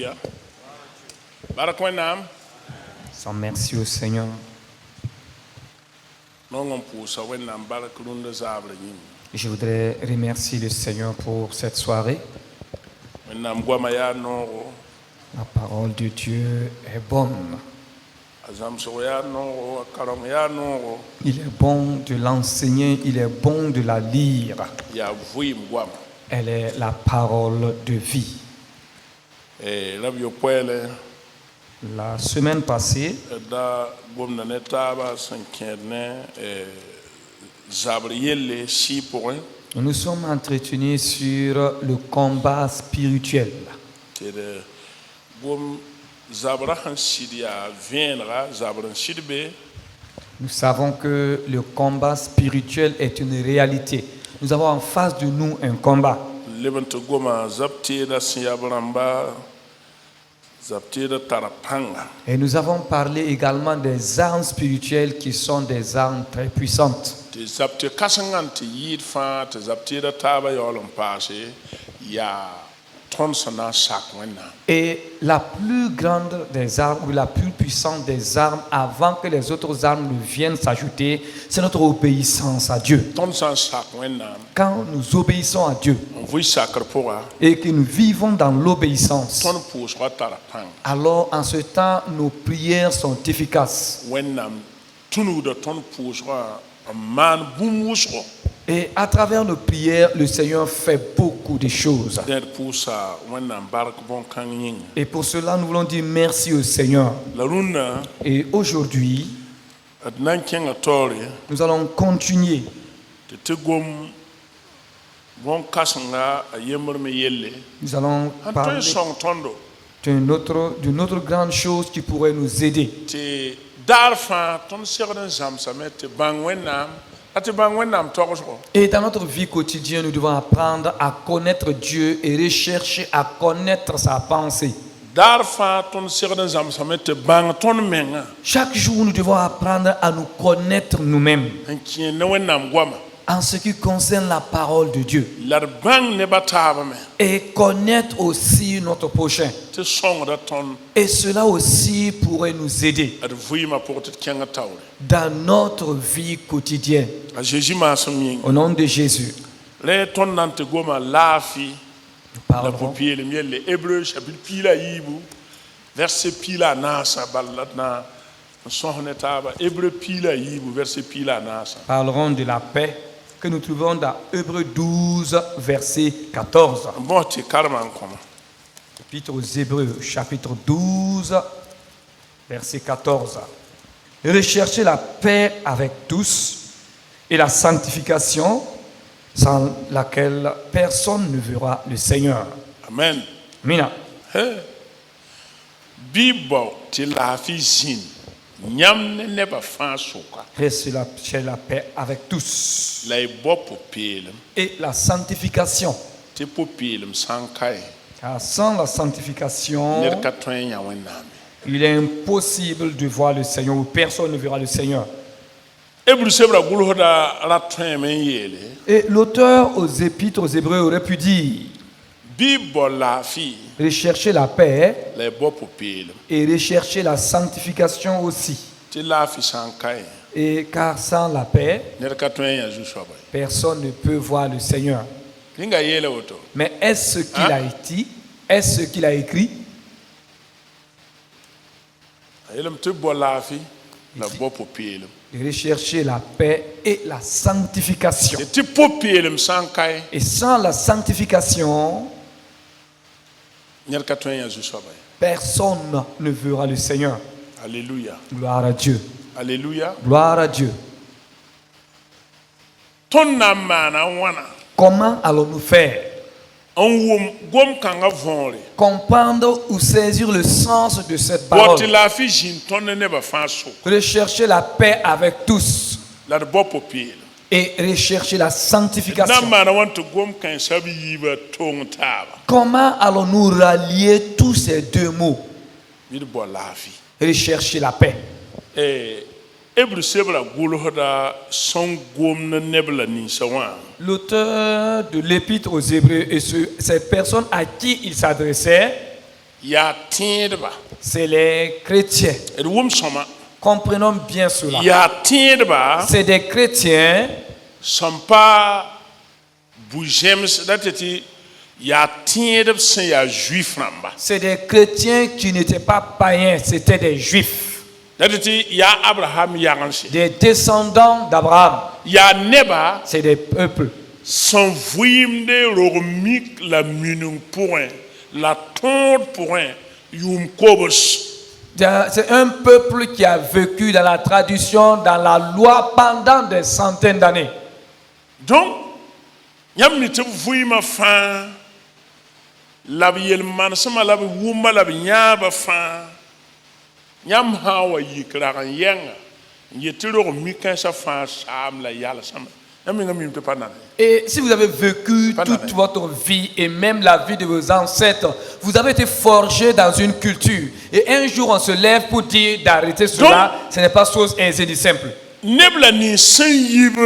Alléluia. Barakwenam. Sans merci au Seigneur. Non pour ça wenam barakrunda zabre nyim. Je voudrais remercier le Seigneur pour cette soirée. Wenam gwamaya no. La parole de Dieu est bonne. Azam soya no karam ya no. Il est bon de l'enseigner, il est bon de la lire. Ya vuim gwam. Elle est la parole de vie. Rabio Poele. La semaine passée, Da gomna netaba sankerne zabrielle si point. nous nous sommes entretenus sur le combat spirituel. C'est gom zabrahan sidia viendra zabran sidbe. Nous savons que le combat spirituel est une réalité. Nous avons en face de nous un combat. Lebent goma zapti da siabramba zapti da tarapanga. Et nous avons parlé également des armes spirituelles qui sont des armes très puissantes. Te zapti kasangante yid fa te zapti da taba yolon passé ya tonsana sakwena. Et la plus grande des armes, ou la plus puissante des armes, avant que les autres armes ne viennent s'ajouter, c'est notre obéissance à Dieu. Tonsan sakwena. Quand nous obéissons à Dieu On voit sacre pour et que nous vivons dans l'obéissance, ton pousse tarapanga. alors en ce temps, nos prières sont efficaces. Wenam tunu de ton pousse man bumwusro. Et à travers nos prières, le Seigneur fait beaucoup de choses. Der poussa wenam bark bon kanging. Et pour cela, nous voulons dire merci au Seigneur. La runa Et aujourd'hui, adnanken atori nous allons continuer. te tegom bon kasanga ayemmer me yelle. Nous allons Antoy parler song tondo d'une autre grande chose qui pourrait nous aider. te darfa ton serden zamsame te bang wenam ate bang wenam togosro. Et dans notre vie quotidienne, nous devons apprendre à connaître Dieu et rechercher à connaître sa pensée. Darfa ton serden zamsame te bang ton menga. Chaque jour, nous devons apprendre à nous connaître nous-mêmes Enkien ne wenam gwama. en ce qui concerne la parole de Dieu Lar bang ne bataba me. et connaître aussi notre prochain. Te song da ton Et cela aussi pourrait nous aider ad vuima pour te kenga tawre. dans notre vie quotidienne. A Jésus ma saming. Au nom de Jésus, Le ton nante goma lafi. nous La parlerons popie le miel le hébreu chapitre pila yibu. Verset pila nasa ballatna. Sohne taba hébreu pila yibu verset pila nasa. de la paix que nous trouvons dans Hébreux 12, verset 14. Bon te karman koma. Épître aux Hébreux, chapitre 12, verset 14. Recherchez la paix avec tous et la sanctification sans laquelle personne ne verra le Seigneur. Amen. Mina. He. Bibo te lafi zin. Nyam ne neba fan soka. Recherchez la paix avec tous La bo popelem. et la sanctification. Te popelem sankai. Car sans la sanctification, Ner katwen ya wename. il est impossible de voir le Seigneur ou personne ne verra le Seigneur. Ebru sebra gulhoda ratwen men yele. Et l'auteur aux Épîtres aux Hébreux aurait pu dire Bibo lafi. rechercher la paix La bo popelem. et rechercher la sanctification aussi. Te lafi sankai. Et car sans la paix, Ner katwen ya ju soba. personne ne peut voir le Seigneur. Linga yele oto. Mais est-ce ce qu'il a dit? Est-ce ce qu'il a écrit? Ayelem te bo lafi. La bo popelem. Rechercher la paix et la sanctification. Te popelem sankai. Et sans la sanctification, Ner katwen ya ju soba. personne ne verra le Seigneur. Alléluia. Gloire à Dieu. Alléluia. Gloire à Dieu. Ton namana wana. Comment allons-nous faire? On wom gom kanga vonre. Comprendre ou saisir le sens de cette parole. Boti la fi jin ton ne ba fanso. Rechercher la paix avec tous La bo popel. et rechercher la sanctification. Namana want to gom kan sabi yiba tong taba. Comment allons-nous rallier tous ces deux mots? Bir bo la fi. Rechercher la paix. Ebru sebra gulhoda son gom na nebla ni sawan. L'auteur de l'épître aux Hébreux et ces personnes à qui il s'adressait ya tẽedba c'est les chrétiens. d wʋm-sõma Comprenons bien cela. yaa tẽedba C'est des chrétiens sẽn pa bu-zẽms da tɩ tɩ yaa tẽedb sẽn yaa juif rãmba c'est des chrétiens qui n'étaient pas païens, c'était des juifs, da tɩ tɩ yaa abraham yagense des descendants d'Abraham. yaa neba C'est des peuples sẽn vɩɩmde rog-mik la minung pʋgẽ la tõod pʋgẽ yʋʋm kobs C'est un peuple qui a vécu dans la tradition, dans la loi pendant des centaines d'années. donc yãmb ne tɩ b vɩɩmã fãa la b yel-manesẽma la b wʋmba la b yãaba fãa yãmb sã n wa yik rag n yɛnga n yet tɩ rog-mi-kãensã fãa saam la yalsãma yãmb mengã mim tɩ pa nana Et si vous avez vécu Pas toute d'arrêt. votre vie et même la vie de vos ancêtres, vous avez été forgé dans une culture. Et un jour, on se lève pour dire d'arrêter cela. Ce n'est pas chose aisée ni simple. neb la nin sẽn yib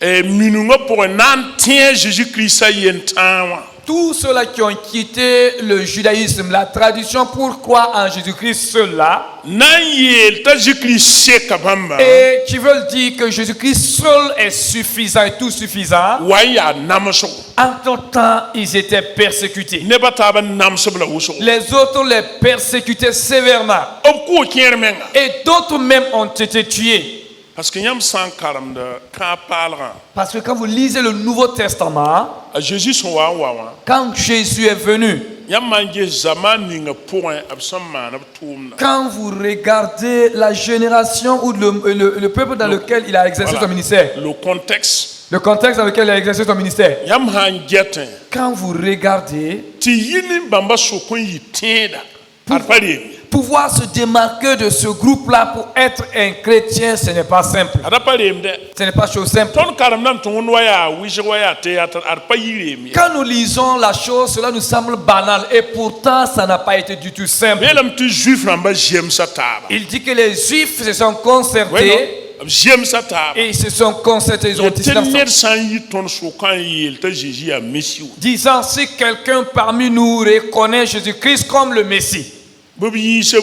minungã pʋgẽ na n tẽ Jésus-Christã yen-tãag wã Tous ceux-là qui ont quitté le judaïsme, la tradition pour croire en Jésus-Christ, ceux-là, na n yeel t'a Jésus-Christ seka bãmba et qui veulent dire que Jésus-Christ seul est suffisant et tout suffisant, wa n yaa namsgo en tout temps, ils étaient persécutés. nebã taab n namsb la wʋsgo Les autres les persécutaient sévèrement. b kʋʋ kẽer menga Et d'autres même ont été tués. parce que yãmb sã n karemd kãag paalgã Parce que quand vous lisez le Nouveau Testament, a Jésus sẽn wa n wa wã quand Jésus est venu, yãmb man ges zaman ninga pʋgẽ b sẽn maan b tʋʋmda quand vous regardez la génération ou le peuple dans lequel il a exercé son ministère, le contexte le contexte dans lequel il a exercé son ministère, yãmb sã n getẽ quand vous regardez, tɩ yi ne bãmba sok n yɩ tẽeda ad pa reeme pouvoir se démarquer de ce groupe-là pour être un chrétien, ce n'est pas simple. ada pa reemdɛ Ce n'est pas chose simple. tõnd karemdame tɩ wẽnd wa yaa wɩsg wa yaa tɩ ad pa yɩ reem ye Quand nous lisons la chose, cela nous semble banal et pourtant ça n'a pas été du tout simple. yeelame tɩ juif rãmba zemsa taaba Il dit que les Juifs se sont Wẽnnaam, concertés b zemsa taaba et ils se sont concertés, ils ont tɩ décidé ensemble. ned sã n yɩ tõnd sʋkã n yeel t'a Jésus yaa mesi wa Disant si quelqu'un parmi nous reconnaît Jésus-Christ comme le Messie, b b yiisa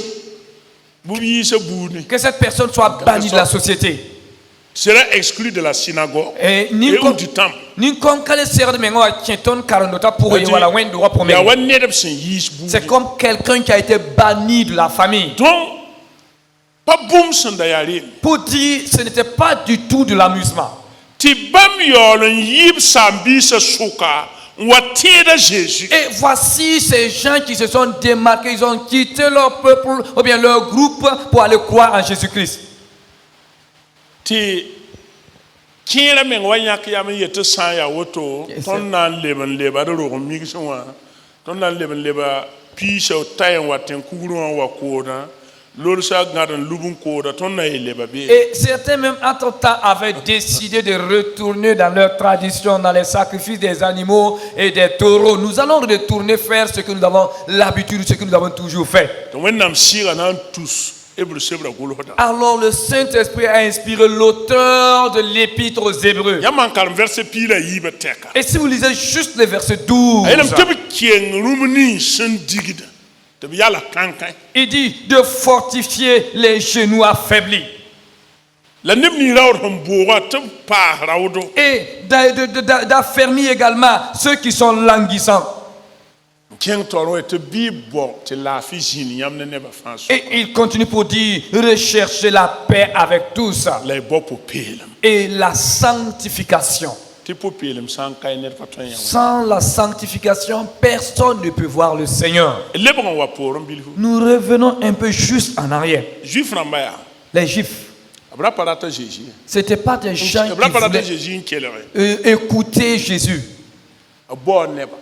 buud ne que cette personne soit bannie de la société. sera exclu de la synagogue Et et ou du temple ni konkale sere de mengo a tienton karondota pour y wala wen droit pour yaa wa ned b sẽn yiis buud C'est comme quelqu'un qui a été banni de la famille. donc pa bũmb sẽn da yaa reeme Pour dire ce n'était pas du tout de l'amusement. tɩ bãmb yaool n yɩɩb saam-biisã sʋka n wa tẽeda Jésus Et voici ces gens qui se sont démarqués, ils ont quitté leur peuple ou bien leur groupe pour aller croire en Jésus-Christ. tɩ kẽerã meng wa yãk yam n yet tɩ sã n yaa woto Yes, tõnd na n leb n leba d rog-n-migsẽ wã tõnd na n leb n leba piisã tã n wa tẽn-kugrẽ wã wa koodã lolsã gãd n lub n kooda tõnd na ye leba bee Et certains même entre-temps avaient décidé de retourner dans leur tradition, dans les sacrifices des animaux et des taureaux. Nous allons retourner faire ce que nous avons l'habitude, ce que nous avons toujours fait. tɩ wẽnnaam sɩɩga na n tus hebr sebra gʋlsda Alors le Saint-Esprit a inspiré l'auteur de l'épître aux Hébreux. yãmb man karem vɛrse piila yiibã tɛka Et si vous lisez juste le verset 12, a yeelame tɩ b keng rũm nins sẽn digda tɩ b yala kãnkã il dit de fortifier les genoux affaiblis la neb ning raood sẽn boogã tɩ b paas raoodo et d'affermir également ceux qui sont languissants. kẽng taoor wẽ tɩ bɩ bɔ tɩ laafɩ zĩnd yãmb ne nebã fãa sʋka Et il continue pour dire rechercher la paix avec tous la y bɔ po-peelem et la sanctification. tɩ po-peelem sã n ka y ned pa tõe n yã wã Sans la sanctification, personne ne peut voir le Seigneur. lebg n wa poorẽ bilfu Nous revenons un peu juste en arrière. juif rãmba yaa Les Juifs, b ra pa rata Jésus ce n'étaient pas des gens b ra qui pa rata voulaient Jésus n kelge écouter Jésus. b bao neba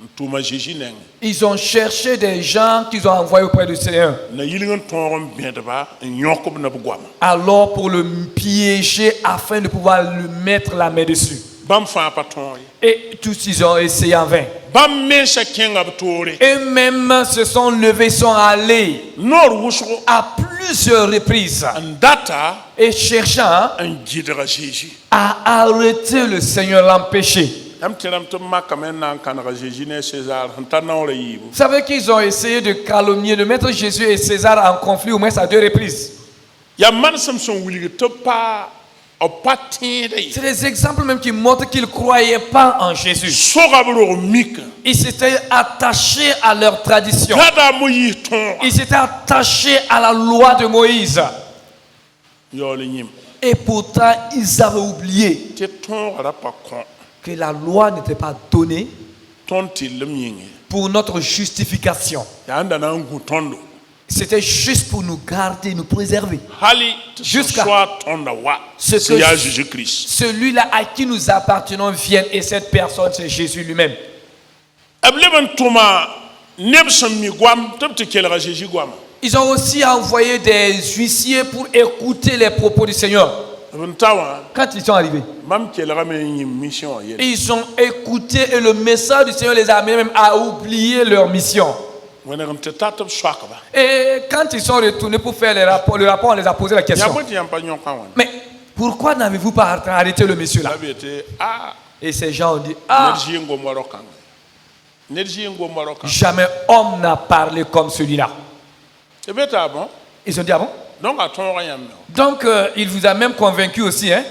n tʋʋma Jésus nengẽ Ils ont cherché des gens qu'ils ont envoyés auprès du Seigneur. na yilg n tõog n bẽdba n yõk b neb goama Alors pour le piéger afin de pouvoir lui mettre la main dessus. bãmb fãa pa tõog ye Et tous ils ont essayé en vain. bãmb mensã kẽnga b toore Eux-mêmes se sont levés, sont allés noor wʋsgo à plusieurs reprises n data et cherchant n gɩdga Jésus à arrêter le Seigneur, l'empêcher. am tiram to makka men nan kan Jésus ne César hantana ora yibu Vous savez qu'ils ont essayé de calomnier, de mettre Jésus et César en conflit au moins à 2 reprises. ya man samson wuli to pa o patinde C'est des exemples même qui montrent qu'ils ne croyaient pas en Jésus. sogabro mika Ils s'étaient attachés à leur tradition. kada mo yi ton Ils s'étaient attachés à la loi de Moïse. yo le nyim Et pourtant, ils avaient oublié te ton ara pa kon que la loi n'était pas donnée ton tilum yingi pour notre justification. ya anda na ngu tondo C'était juste pour nous garder, nous préserver. hali Jusqu'à soit tonda wa ce c'est que ya Jésus Christ celui-là à qui nous appartenons vienne. Et cette personne, c'est Jésus lui-même. ableban tuma nebsam mi gwam tabte kelra Jésus gwam Ils ont aussi envoyé des huissiers pour écouter les propos du Seigneur. buntawa Quand ils sont arrivés, mam kelra me yim mission yel ils ont écouté et le message du Seigneur les a amenés même à oublier leur mission. wona gam te tatab swakba Et quand ils sont retournés pour faire le rapport, on les a posé la ya question. moti yam pa nyon kan wan Mais pourquoi n'avez-vous pas arrêté le monsieur là? labete ah Et ces gens ont dit, ah, nerji ngo marokan nerji ngo marokan jamais homme n'a parlé comme celui-là. e beta bon Ils ont dit, ah bon? donc a ton yam Donc, il vous a même convaincu aussi, hein?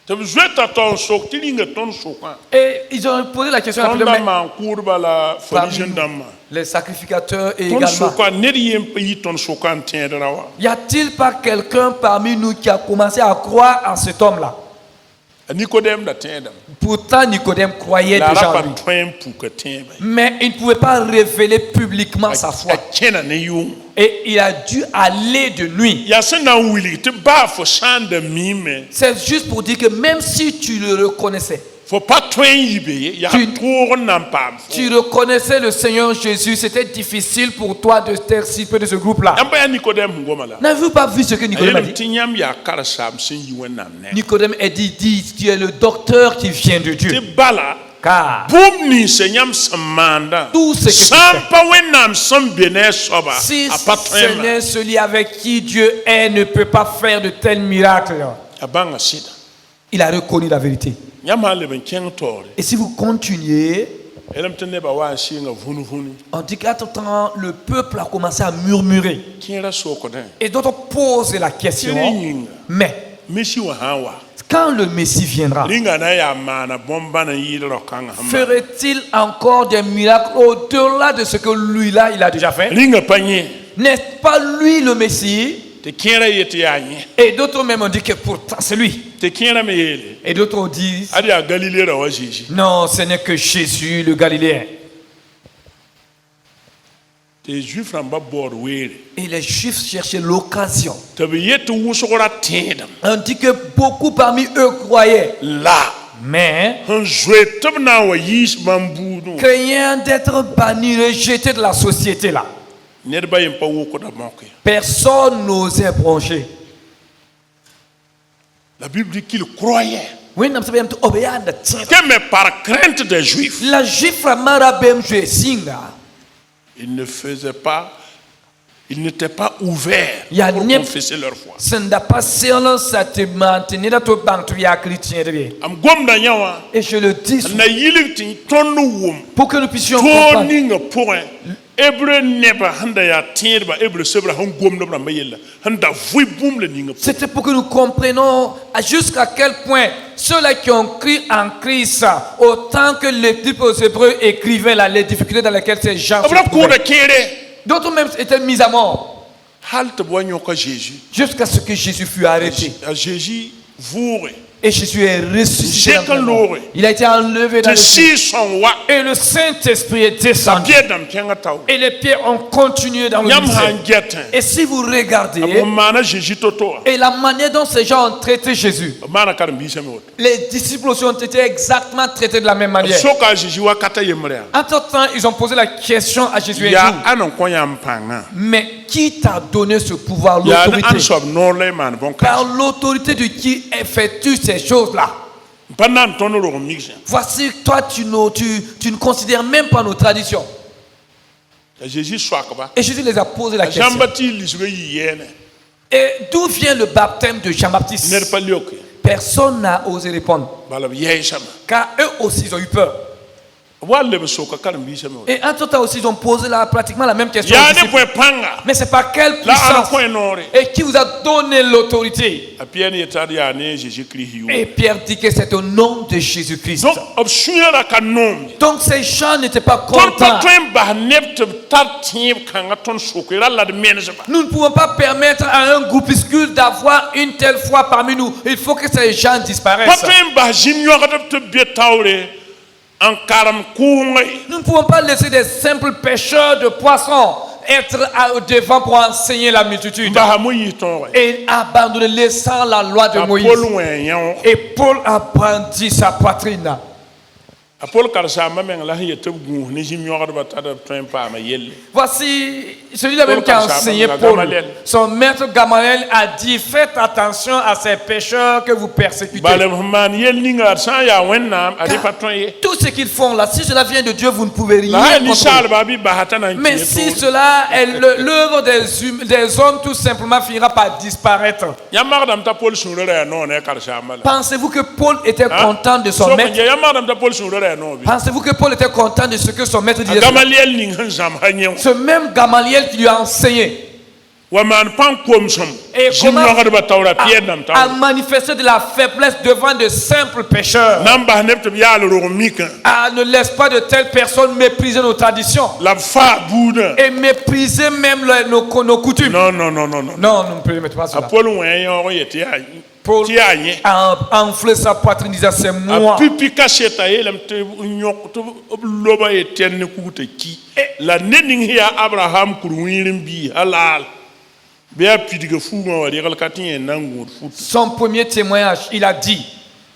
te zweta ton sok tilinga ton sokan Et ils ont posé la question à ton plus de dama kurba la folijin dama les sacrificateurs et ton également. sokan neri yem yi ton sokan tiendra wa Y a-t-il pas quelqu'un parmi nous qui a commencé à croire en cet homme-là? Nicodème da tiendam Pourtant, Nicodème croyait la déjà en rapa lui. twem puka tienba Mais il ne pouvait pas révéler publiquement sa foi. a kena ne yum Et il a dû aller de nuit. ya sena wili te ba fo sanda mime C'est juste pour dire que même si tu le reconnaissais, fo pas twen yibe ya Tu- tour nam pam tu reconnaissais le Seigneur Jésus, c'était difficile pour toi de t'extirper de ce groupe-là. amba ya Nicodème ngoma la N'avez-vous pas vu ce que Nicodème a ayem dit? tinyam ya karasam sin yiwen nam ne Nicodème a dit, tu es le docteur qui vient de te Dieu. bala Car boum ni senyam samanda Tout ce que tu sampa wenam sam bene soba si a pas ce twem n'est celui avec qui Dieu est, ne peut pas faire de tels miracles. a banga sida Il a reconnu la vérité. nyama le ben keng tore Et si vous continuez, elam te ne ba wa singa vunu vunu on dit qu'à tout temps, le peuple a commencé à murmurer. kera soko den Et d'autres posent la question, Yinga. mais Messi wa hawa quand le Messie viendra, linga na ya mana bomba na yilo kanga hamba ferait-il encore des miracles au-delà de ce que lui-là, il a déjà fait? linga panye N'est-ce pas lui le Messie? te kera yete ya nye Et d'autres même ont dit que pourtant c'est lui. te kera me yele Et d'autres disent, adi a Galilée ra wa Jésus non, ce n'est que Jésus le Galiléen. te juif ramba bor wele Et les Juifs cherchaient l'occasion. te be yete wusogora tedam On dit que beaucoup parmi eux croyaient, la mais han zwe tabna wa yis bambudu craignant d'être bannis, rejetés de la société là. nerba yem pa wuko da monke Personne n'osait broncher. la Bible dit qu'il croyait Oui, nous savons tout obéir de tiens. que mais par crainte des juifs La Juif marabem je singa. il ne faisait pas ils n'étaient pas ouverts Il y a pour ni- confesser leur foi Ce n'est pas seulement ça te maintenir dans ton banc tu es chrétien de bien. am gomda nyawa Et je le dis na yilik tin tonu wum pour que nous puissions comprendre. toni nga point hébreu neba handa ya tierba hébreu sebra han gomda bra mayela handa vui boum le ninga C'était pour que nous comprenions jusqu'à quel point ceux-là qui ont cru en Christ, autant que les aux Hébreux écrivaient là, les difficultés dans lesquelles ces gens se abra ko da trouvaient. kere D'autres même étaient mis à mort halt boigno ka Jésus jusqu'à ce que Jésus fut arrêté. a Jésus voure Et Jésus est ressuscité. J'ai que l'aurait. Il a été enlevé dans te le ciel. si son wa Et le Saint-Esprit est descendu. biedam kenga taw Et les pierres ont continué dans le nyam lycée. han getin Et si vous regardez, abo mana Jésus toto et la manière dont ces gens ont traité Jésus, mana kar mbi sami wot les disciples aussi ont été exactement traités de la même manière. soka Jésus wa kata yemre Entre-temps, ils ont posé la question à Jésus un ya jour. anon konya mpanga Mais qui t'a donné ce pouvoir, ya an l'autorité? sob no le man bon ka Par l'autorité de qui effectue ces choses-là. pendant ton ro mix Voici, toi, tu ne considères même pas nos traditions. Jésus swakba Et Jésus les a posé la question. Jean-Baptiste lisbe yene Et d'où vient le baptême de Jean-Baptiste? ner palioke personne n'a osé répondre. balab yɛɛsame Car eux aussi, ils ont eu peur. wa leb soka karen-biisame wa Et entre temps aussi, ils ont posé pratiquement la même question. aux yaa ne disciples. bõe pãnga Mais c'est par quelle la ara puissance kõe noore et qui vous a donné l'autorité? a piɛr yetad yaa ne Jésus-Christ Et yo Pierre dit que c'est au nom de Jésus-Christ. donc b sũyã ka noom Donc ces gens n'étaient pas tõnd pa contents. tõe n bas neb tɩ b tar tẽeb kãngã tõnd sok ra la d menesba Nous ne pouvons pas permettre à un groupuscule d'avoir une telle foi parmi nous. Il faut que ces gens pa disparaissent. tõe n bas zĩm yõgdb tɩ b be taoore n karem kʋʋngẽ Nous ne pouvons pas laisser des simples pêcheurs de poissons être devant pour enseigner la multitude. basa Moïse tõoge Et abandonner, laissant la loi de a Moïse. Paul wẽ yão Et Paul a brandi sa poitrine. a Paul karsaamba meng la sẽn yet tɩ b gũus ne zĩm yõgdbã t'a d tõe n paama yelle Voici celui-là même Paul qui a comme ça, enseigné même Paul. Gamaliel. Son maître Gamaliel a dit, faites attention à ces pécheurs que vous persécutez. balb sẽn maan yell ninga d sã n yaa wẽnnaam a dɩ pa tõe ye Tout ce qu'ils font là, si cela vient de Dieu, vous ne pouvez rien la yaa contrôler. ninsaalba bɩ basa t'a na n Mais kẽ si toore. cela est l'œuvre des hommes, tout simplement finira par disparaître. yãmb magdame t'a Paul sũurã ra yaa noog ne karsaamba la Pensez-vous que Paul était content de son Sok n maître? yamb magdame t'a Paul sũurã ra yaa noog bɩ Pensez-vous que Paul était content de ce que son maître a disait? Gamaliel ning sẽn zãmsa yẽ Ce même Gamaliel qui lui a enseigné wa maan pãn komsem Et zĩm comment- yõgdbã taoora piɛd nam a taoor manifesté de la faiblesse devant de simples pécheurs. na n bas neb tɩ b yaal rog mikã Ah, ne laisse pas de telles personnes mépriser nos traditions la b faa buudã et mépriser même nos coutumes. non non non non non Non, nous ne permettons pas a cela. Paul wẽ yõog n yetɩ Paul tɩ yaa yẽ a enflé sa poitrine, disant c'est a moi. pipi kaseta yeelame tɩ b yõk tɩ b loba ye tẽn ne kug t'a ki la ne ning sẽn yaa Abraham kur-wĩir n bii a laal bɩ yaa pidga fuugã wa rẽgl ka tɩ yẽ na n gũud fut Son premier témoignage, il a dit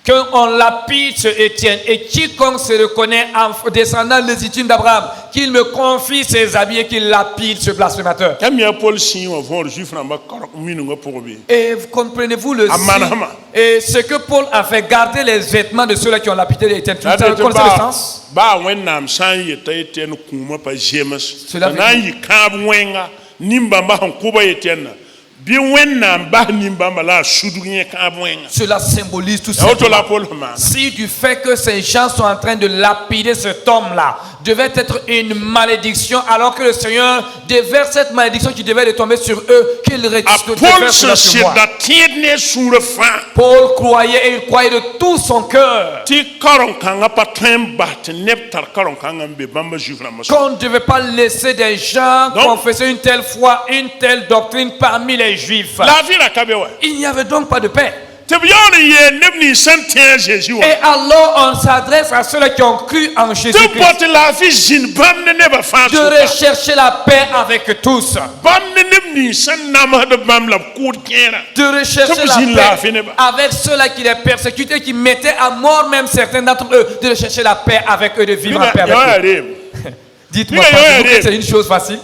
qu'on lapide ce Étienne et quiconque se reconnaît en descendant légitime d'Abraham, qu'il me confie ses habits et qu'il lapide ce blasphémateur. yãmb yaa Paul sĩig wã võor zuif rãmbã minungã pʋgẽ be Et comprenez-vous le Amanahama. et ce que Paul a fait, garder les vêtements de ceux-là qui ont lapidé Étienne. Vous La tɩ connaissez le sens? baa wẽnnaam sã n yeta ye tẽn kũumã pa zems Cela t'a na n yɩ kãab wẽnga nin-bãmba sẽn kʋba ye tẽnna bɩ wẽnnaam bas nin-bãmba la a sudg yẽ kãab wẽnga Cela symbolise tout ya woto la simplement. Paul sẽn maana Si du fait que ces gens sont en train de lapider cet homme-là devait être une malédiction, alors que le Seigneur déverse cette malédiction qui devait tomber sur eux, qu'il a déverse Paul cela sẽn sur moi. sɩdda tẽed ne sũurã fãa Paul croyait et il croyait de tout son cœur tɩ karon-kãngã pa tõe n bas tɩ neb tar karon-kãngã n be bãmba zuif rãmbã sʋk qu'on ne devait pas laisser des gens Donc- confesser une telle foi, une telle doctrine parmi les Juifs. laafɩ ra ka be wa Il n'y avait donc pas de paix. tɩ b yaool n yee neb nins sẽn tẽ a Zeezi wã Et alors on s'adresse à ceux-là qui ont cru en tɩ Jésus-Christ bõt tɩ laafɩ zĩnd bãmb ne nebã fãa de sʋka rechercher la paix avec tous, bãmb ne neb nins sẽn namsd bãmb la b kʋʋd kẽera de rechercher Comme la Gilles l'a fait, paix n'est-ce avec ceux-là qui les persécutaient, qui mettaient à mort même certains d'entre eux, de rechercher la paix avec eux, de vivre en paix ya avec eux. reem Dites-moi, Dieu, pensez-vous Dieu, que c'est une chose facile?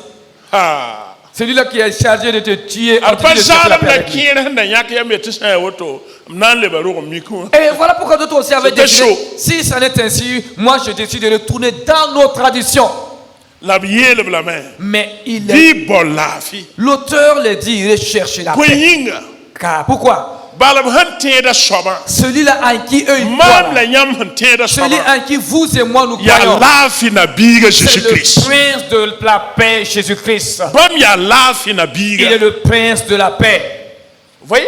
Celui-là qui est chargé de te tuer, on ad te pa dit de chercher la zaalem paix la avec lui. kẽer sẽn da yãk yame tɩ sã ya woto m na n leba rog n mik wã Et voilà pourquoi d'autres aussi avaient C'était décidé, chaud. si ça n'est ainsi, moi je décide de retourner dans nos traditions. la b yeelb lame Mais bɩ bɔ laafɩ l'auteur le dit, recherchez la bõe paix. yĩnga Car pourquoi? balb sẽn tẽeda soabã Celui-là en qui eux ils maam croient, la yãmb sẽn tẽeda celui soabã en qui vous et moi nous yaa croyons, laafɩ na biiga c'est Jésus-Christ le prince de la paix, Jésus-Christ. bãmb yaa laafɩ na Il est biiga le prince de la paix. voyez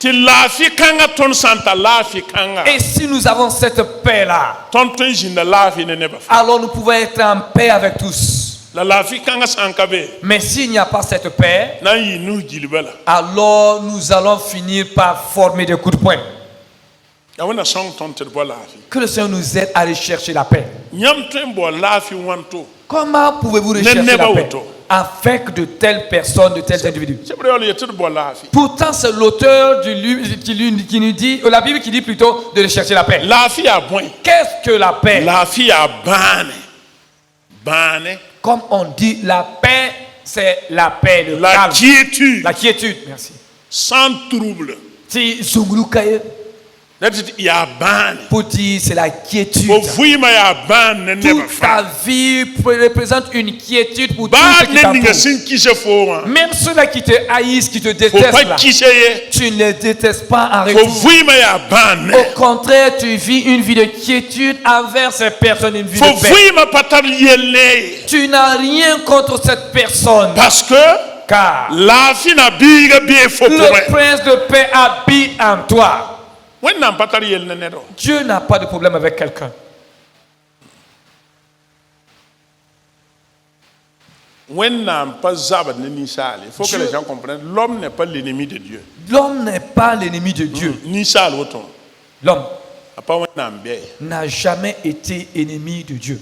tɩ laafɩ kãngã tõnd sã n ta laafɩ kãnga Et si nous avons cette paix-là, tõnd tõe n zĩnda laafɩ ne nebã fa alors nous pouvons être en paix avec tous. la laafɩ kãngã sã n ka be Mais s'il n'y a pas cette paix, na n yɩ nus gilba la alors nous allons finir par former des coups de poing. ya wẽnna sõng tõnd tɩ d bɔ laafɩ Que le Seigneur nous aide à rechercher la paix. yãmb tõe n bao laafɩ wãnto Comment pouvez-vous rechercher n'est la pas paix auto. avec de telles personnes, de tels individus? sebr yaool yetɩ d bao laafɩ Pourtant, c'est l'auteur du livre qui nous dit, la Bible qui dit plutôt de rechercher la paix. laafɩ yaa bõe Qu'est-ce que la paix? laafɩ yaa bãane Comme on dit, la paix, c'est la paix, le la calme, quiétude la quiétude. Merci. sans trouble Si zungulukaye, il y a ban. Pour dire c'est la quiétude. Au vouima ya ban ne Toute never ta fa. vie représente une quiétude pour tout Ba ce qui ne ninga t'entoure. sin kise fo hein. Même ceux-là qui te haïssent, qui te Faut détestent, pas là, kise ye. tu ne les détestes pas en Au retour. vouima ya ban. Au contraire, tu vis une vie de quiétude envers ces personnes, une vie Faut de paix. vouima patar yelle. Tu n'as rien contre cette personne, Parce que car la fin a biga bien fo pour le prince de paix habite en toi. When nam patar yelle ne do. Dieu n'a pas de problème avec quelqu'un. When nam pas zabat ne nisali. Il faut que Dieu- les gens comprennent. L'homme n'est pas l'ennemi de Dieu. L'homme n'est pas l'ennemi de Dieu. Nisal autant. L'homme Apa when nam be. n'a jamais été ennemi de Dieu.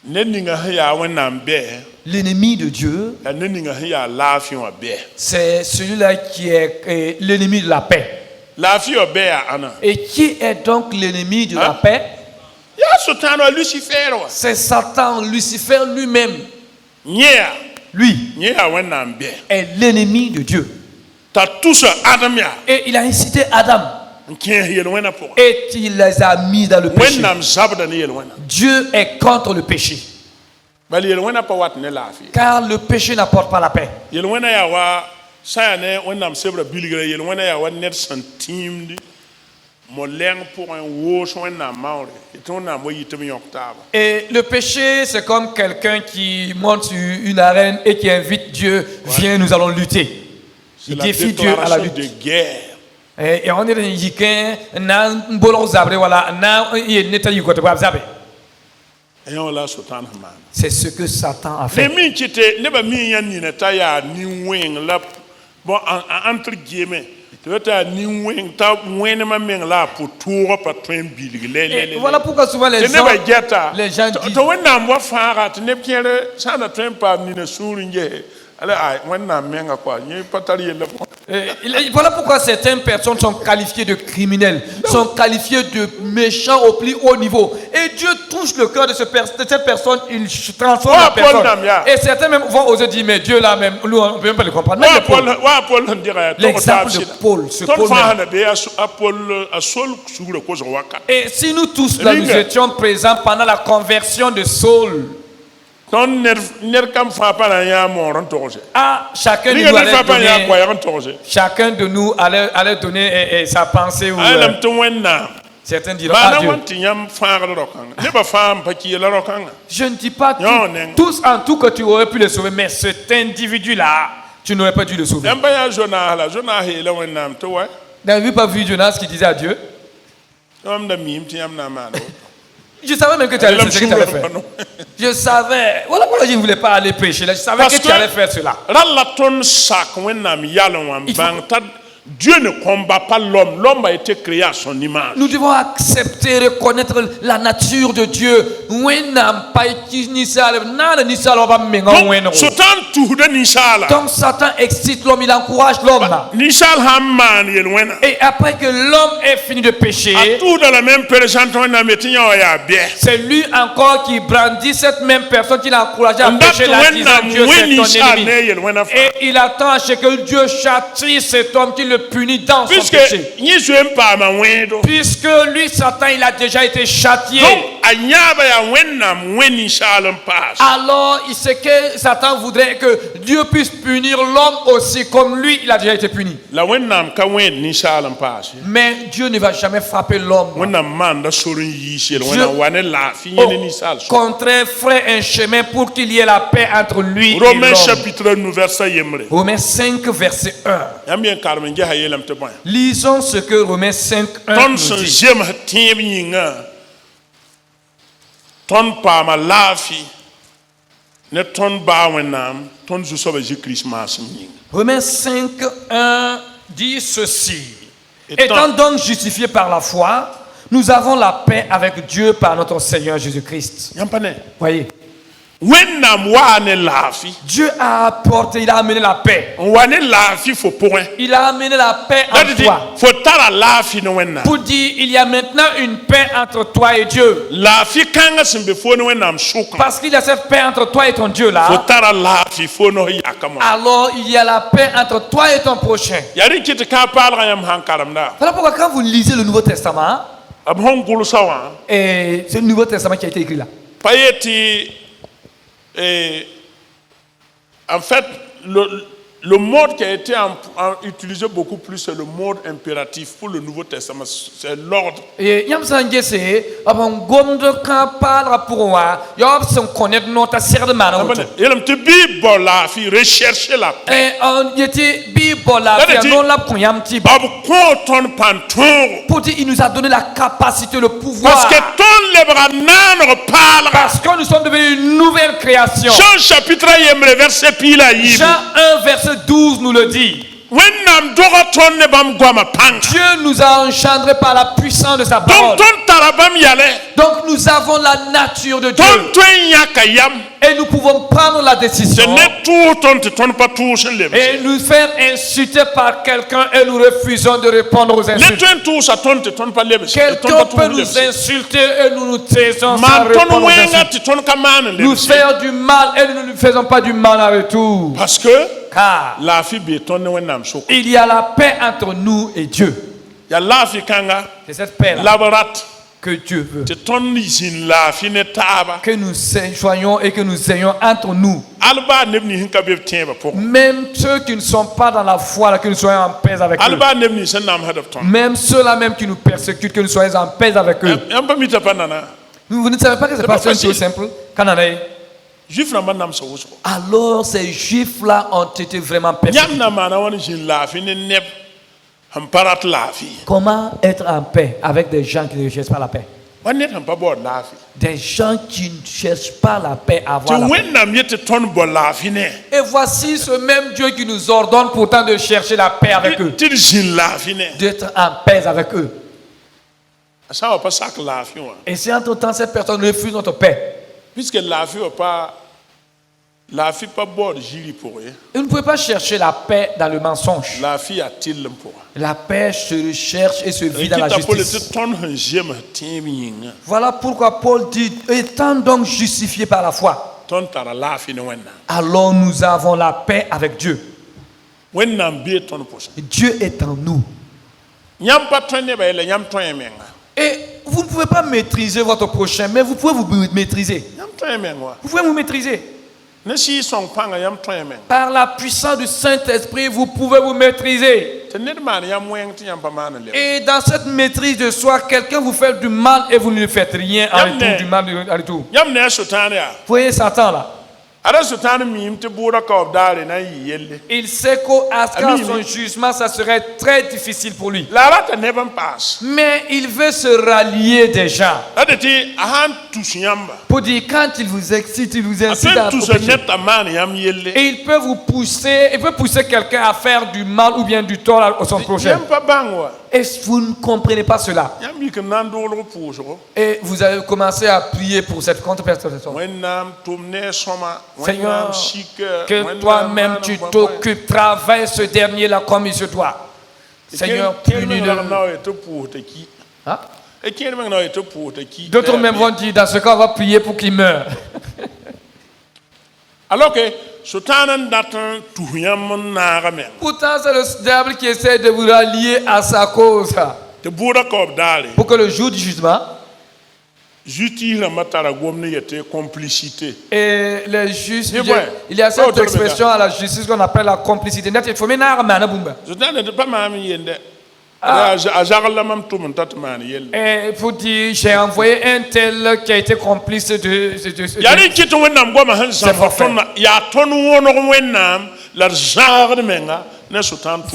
Ne ninga ya when nam be. L'ennemi de Dieu, Ne ninga ya la fin wa be. c'est celui-là qui est l'ennemi de la paix. La fin wa be ana. Et qui est donc l'ennemi de la Hein? paix? Ya sotano Lucifer wa. C'est Satan, Lucifer lui-même. Nya. Lui Nya when nam be. est l'ennemi de Dieu. Ta tout ce Adam ya. Et il a incité Adam Nkien yel wena pour. et il les a mis dans le When péché. nam zabda ne yel wena. Dieu est contre le péché. Bali yel wena pa wat ne la fi. Car le péché n'apporte pas la paix. Yel wena ya wa sa ne when nam sebra bilgre yel wena ya wa net centime di. Mo leng pour un wo so when nam maure. Et on nam wo yitem yoktaba. Et le péché, c'est comme quelqu'un qui monte sur une arène et qui invite Dieu, viens, nous allons lutter. C'est Il la défie Dieu à la déclaration lutte. de guerre. Et on est dans une yikin, na mbolo zabre wala, na neta yukote kwa zabre. Et on la sotan man. C'est ce que Satan a Ne fait. min kite ne ba min yan ni ta ya ni wing la bon entre guillemets. Tu veux ta ni wing ta wing ma min la pour tour pas train bilg Et voilà pourquoi souvent les ne gens, ba geta. les gens disent, To wena mo fara te ne piere sa na train pa ni ne suru nge. Ale ai wena menga kwa ni patari le. voilà pourquoi certaines personnes sont qualifiées de criminels, sont qualifiées de méchants au plus haut niveau. Et Dieu touche le cœur de cette personne, il transforme la Oh, Paul personne. Namia. Et certains même vont oser dire, mais Dieu là même, nous on ne peut même pas le comprendre. Même Wa le Paul. Paul on dirait. L'exemple de Paul, ce Ton Paul fa même. na be a Paul a sol suru ko zo waka. Et si nous tous là, nous Ligue. étions présents pendant la conversion de Saul, Ton ner kam fa pa na ya mo ron toje. chacun de Ni nous ne allait fa pa ya kwa donner, ya toje. chacun de nous allait donner sa pensée. Ou, Alam to wena. certains diront, Ba na Dieu. wanti yam faara rokanga. Ne ba faam pa ki la rokanga. Je ne dis pas Non, non. tous en tout que tu aurais pu le sauver, mais cet individu-là, tu n'aurais pas dû le sauver. Yam ba ya Jonah la Jonah he la wenam to wa. N'avez-vous pas vu Jonas qui disait à Dieu? Yam da mim ti yam na ma do. Je savais même que tu allais faire ce que tu allais faire. Je savais. Voilà pourquoi je ne voulais pas aller prêcher là. Je savais Parce que tu que- allais faire cela. Ralaton sak wenam yalon wam Il faut- bang ta Dieu ne combat pas l'homme. L'homme a été créé à son image. Nous devons accepter, reconnaître la nature de Dieu. Donc, Satan tout de Nishala. Donc Satan excite l'homme, il encourage l'homme. Nishal Hamman yelwena. Et après que l'homme ait fini de pécher, A tout dans la même personne on a metti ya bien. c'est lui encore qui brandit cette même personne qui l'a encouragé à And that pécher là, disant when Dieu c'est ton ennemi. yelwena. Et il attend à ce que Dieu châtie cet homme qui le punit dans son Puisque péché. ni jouem pas ma wendo. Puisque lui, Satan, il a déjà été châtié. Donc anyaba ya wenam weni shalom pass. Alors, ce que Satan voudrait que Dieu puisse punir l'homme aussi comme lui, il a déjà été puni. La wenam ka wen ni shalom pass. Mais Dieu ne va jamais frapper l'homme. Wenam man da sorun yishel Dieu- wenam wane la fi Au ni sal. contraire, ferait un chemin pour qu'il y ait la paix entre lui et Romains l'homme. chapitre 9 verset yemre. Romains 5, verset 1. Yam bien Carmen ge hayelam te bon. Lisons ce que Romains 5, 1 Ton nous son dit. jem hatim yinga. Ton pa ma lafi. Ne ton ba wenam, ton zu sobe je Christmas yinga. Romains 5, 1 dit ceci. Étant- Étant donc justifiés par la foi, nous avons la paix avec Dieu par notre Seigneur Jésus-Christ. Yam pané. Voyez, wẽnnaam waa ne laafɩ Dieu a apporté, il a amené la paix. n wa ne laafɩ fo pʋgẽ Il a amené la paix la en tɩ toi. fo tara laafɩ ne wẽnnaam Pour dire, il y a maintenant une paix entre toi et Dieu. laafɩ kãngã sẽn be fo ne wẽnnaam sʋkã Parce qu'il y a cette paix entre toi et ton Dieu fo là. tara laafɩ fo ne f yakame Alors il y a la paix entre toi et ton prochain. yaa rɩk tɩ kã paalgã yãmb sãn karemda Voilà pourquoi quand vous lisez le Nouveau Testament, b sẽn gʋlsa wã et c'est le Nouveau Testament qui a été écrit là. pa yetɩ en fait le mode qui a été utilisé beaucoup plus, c'est le mode impératif pour le Nouveau Testament, c'est l'ordre. Et yam sanje se abon gomdo kan parle pour moi, yob son connaître notre serre de mano. Il aime te Bible la fi rechercher la paix. Et on était Bible la fi non la koyam ti. Babu konton panton. Pour dire il nous a donné la capacité, le pouvoir. Parce que ton lebra nan parle. Parce que nous sommes devenus une nouvelle création. Jean chapitre 1 verset pila yi. Jean 1 verset 12 nous le dit. Dieu nous a engendrés par la puissance de sa parole. Donc nous avons la nature de Dieu. Et nous pouvons prendre la décision. Et nous faire insulter par quelqu'un et nous refusons de répondre aux insultes. Quelqu'un peut nous insulter et nous nous taisons sans répondre aux insultes. Nous faire du mal et nous ne lui faisons pas du mal en retour. Parce que car il y a la paix entre nous et Dieu. C'est cette paix-là que Dieu veut. Que nous soyons et que nous ayons entre nous. Même ceux qui ne sont pas dans la foi, là, que nous soyons en paix avec eux. Même ceux-là même qui nous persécutent, que nous soyons en paix avec eux. Vous ne savez pas que c'est pas une chose simple. Alors ces juifs-là ont été vraiment persécutés. Comment être en paix avec des gens qui ne cherchent pas la paix? Des gens qui ne cherchent pas la paix à avoir la paix. Et voici ce même Dieu qui nous ordonne pourtant de chercher la paix avec eux. D'être en paix avec eux. Et si entre temps cette personne refuse notre paix, puisque la vie pas bord giri pour eux. Vous ne pouvez pas chercher la paix dans le mensonge. La vie a-t-il pour eux. La paix se recherche et se vit dans la justice. Voilà pourquoi Paul dit, étant donc justifiés par la foi, alors nous avons la paix avec Dieu. Dieu est en nous. Et vous ne pouvez pas maîtriser votre prochain, mais vous pouvez vous maîtriser. Vous pouvez vous maîtriser. Par la puissance du Saint-Esprit, vous pouvez vous maîtriser. Et dans cette maîtrise de soi, quelqu'un vous fait du mal et vous ne lui faites rien en retour du mal en retour. Vous voyez Satan là? Il sait qu'à son jugement, ça serait très difficile pour lui. Mais il veut se rallier des gens. Pour dire, quand il vous excite, il vous incite à et il peut vous pousser, il peut pousser quelqu'un à faire du mal ou bien du tort à son prochain. Et vous ne comprenez pas cela. Et vous avez commencé à prier pour cette contre-personne. Seigneur, que toi-même tu t'occupes, travaille ce dernier-là comme il se doit. Seigneur, punis-le. Hein? D'autres même vont dire, dans ce cas, on va prier pour qu'il meure. Alors que pourtant, c'est le diable qui essaie de vous rallier à sa cause. Pour que le jour du jugement, et les justes, il y a cette expression à la justice qu'on appelle la complicité. Et pour dire, j'ai envoyé un tel qui a été complice de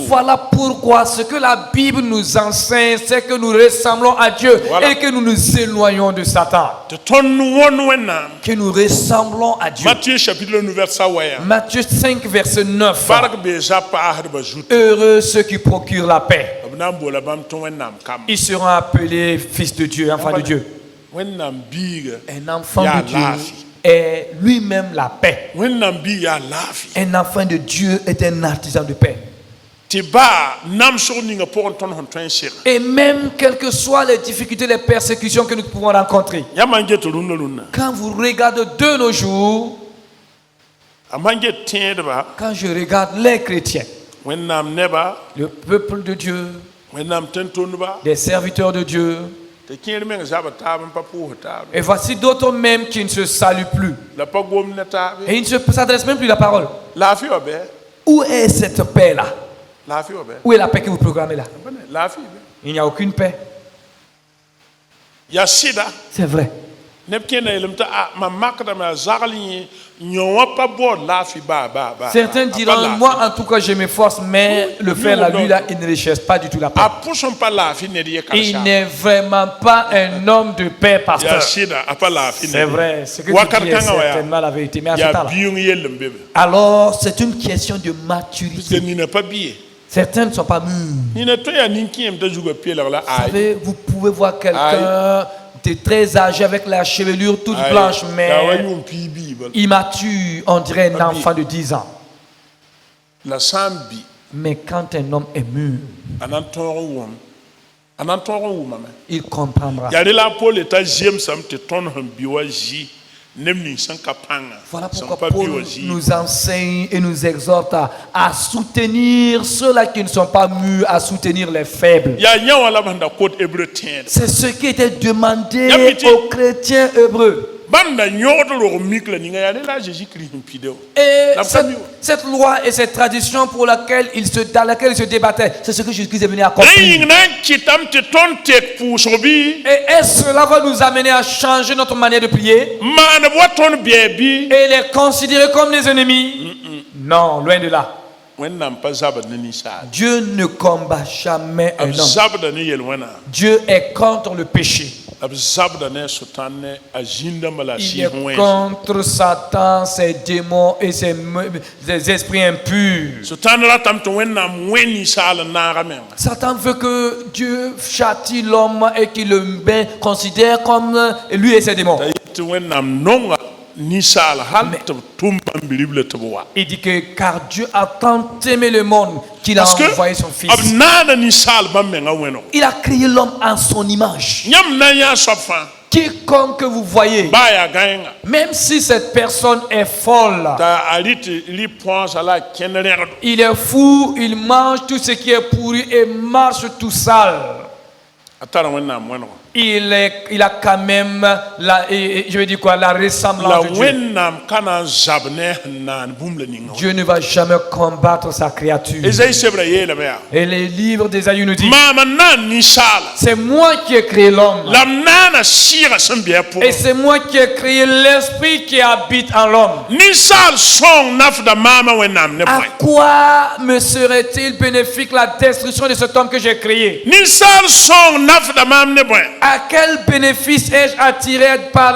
voilà pourquoi ce que la Bible nous enseigne, c'est que nous ressemblons à Dieu et que nous nous éloignons de Satan. Que nous ressemblons à Dieu. Matthieu 5, verset 9. Heureux ceux qui procurent la paix. Ils seront appelés fils de Dieu, enfants de Dieu. Un enfant de Dieu est lui-même la paix. wẽnnaam bi yaa laafɩ Un enfant de Dieu est un artisan de paix. tɩ baa namsg ninga pʋgẽ tõnd sẽn tõe n sega Et même quelles que soient les difficultés, les persécutions que nous pouvons rencontrer. yaa man get rũndã Quand vous regardez de nos jours, a man get tẽedba quand je regarde les chrétiens, wẽnnaam neba le peuple de Dieu, wẽnnaam tẽn-tʋmdba les serviteurs de Dieu, tɩ kẽer meng zaba taab n pa pʋʋsd taab et voici d'autres même qui ne se saluent plus. la pa gomd ne taabe Et ils ne s'adressent même plus la parole. laafɩ wa bɩ Où est cette paix-là? laafɩ wa bɩ Où est la paix que vous proclamez là? laafɩ bɩ Il n'y a aucune paix. yaa sɩda C'est vrai. neb kẽna yeelame tɩ mam makdame a zagl yẽ yõ wã pa baood laafɩ baa Certains diront, moi en tout cas je m'efforce, mais le frère là, lui là, il ne recherche pas du tout la paix. a pʋs n pa laafɩ ned ye Il karsa n'est vraiment pas un homme de paix, yaa pasteur. sɩda a pa laafɩ C'est vrai, ce que tu wakat dis est kãngã wa yaa certainement la vérité. Mais à ce yaa temps-là, biung yell n be be alors c'est une question de tɩ maturité. nina pa bie Certains ne sont pas mûrs. nina tõe yaa nin-kẽem t'a zugã peelg la Vous ay savez, vous pouvez voir quelqu'un de très âgé avec la chevelure toute blanche, yaa wa mais yʋʋm pii biibl immature, on dirait un enfant de 10 ans. la sã n bi Mais quand un homme est mûr, a na n tõog n wʋm a na n tõog n wʋmame il comprendra. yaa rẽ la a pol t'a zemsame tɩ tõnd sẽn bi wa zɩ neb ning sẽn ka pãnga Voilà sẽn pourquoi pa bi Paul wa zɩ nous enseigne et nous exhorte à soutenir ceux-là qui ne sont pas mûrs, à soutenir les faibles. yaa yã wã la b sẽn da kot hébreu tẽed C'est ce qui était demandé Yamiti. aux chrétiens hébreux. bãmb da yõgd rog mik la ninga yaa rẽ la a jésus-christ sẽn pideo Et La famille. cette loi et cette tradition dans laquelle il se débattait, c'est ce que Jésus-Christ est venu rẽ accomplir. yĩng na n kɩtame tɩ tõnd tek pʋʋsg bɩ Et est-ce que cela va nous amener à changer notre manière de prier maaneb wa tõnd bɩa bɩ et les considérer comme des ennemis? Non, loin de là. wẽnnaam pa zabd ne ninsaal Dieu ne combat jamais un b homme. zabda ne yel-wẽna Dieu est contre le péché. b zabda ne a sʋtãn ne a zĩndãmbã la a Il sɩɩs est wẽns contre Satan, ses démons et ses esprits impurs. sʋtãn ratame tɩ wẽnnaam wẽ ninsaal n naaga menga Satan veut que Dieu châtie l'homme et qu'il le considère comme lui et ses démons. t'a yet tɩ wẽnnaam nonga ninsaal hal tɩ b tʋm bãmb la tɩ b wa Il dit que car Dieu a tant aimé le monde qu'il a parce que envoyé son Fils. b naana ninsaal bãmb menga wẽnego Il a créé l'homme en son image. yãmb na n yaa soab fãa Quiconque que vous voyez, baa yaa gãenga même si cette personne est folle, t'a a rɩ tɩ rɩ põosa la a kẽnd rẽgdo il est fou, il mange tout ce qui est pourri et marche tout sale. a tara wẽnnaam wẽnego Il a quand même je vais dire quoi, la la ressemblance de Dieu. wẽnnaam ka na n zab ne sẽn naan bũmb la ninga wã Dieu ne va jamais combattre sa créature. esayi sebra yeelame yaa Et les livres d'Ésaïe nous disent, maam n naan ninsaala c'est moi qui ai créé l'homme. la m naana sɩɩga sẽn bɩ a Et pʋgẽ c'est moi qui ai créé l'esprit qui habite en l'homme. ninsaal sõng nafda maama wẽnnaam ne À bõe quoi me serait-il bénéfique la destruction de cet homme que j'ai créé? ninsaal sõng nafda maam ne bõe À quel bénéfice ai-je attiré par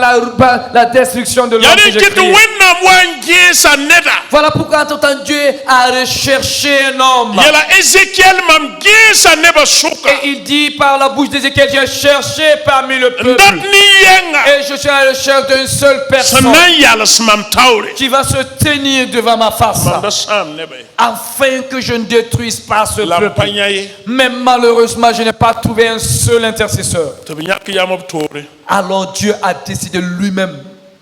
la destruction de l'homme yaa que rẽ j'ai kɩ tɩ créé? wẽnnaam wa n gẽesa neda Voilà pourquoi en tout temps Dieu a recherché un homme. yɛla ézéchiɛl mam gẽesa nebã sʋka Et il dit par la bouche d'Ézéchiel, j'ai cherché parmi le n peuple. dat nin-yɛnga Et je suis à la recherche d'une seule sẽn personne na n yals mam taoore qui va se tenir devant ma face, mam da sãam nebã ye afin que je ne détruise pas ce la m pa peuple. yã ye Mais malheureusement, je n'ai pas trouvé un seul intercesseur. tɩ b yãk yam b toore Alors Dieu a décidé lui-même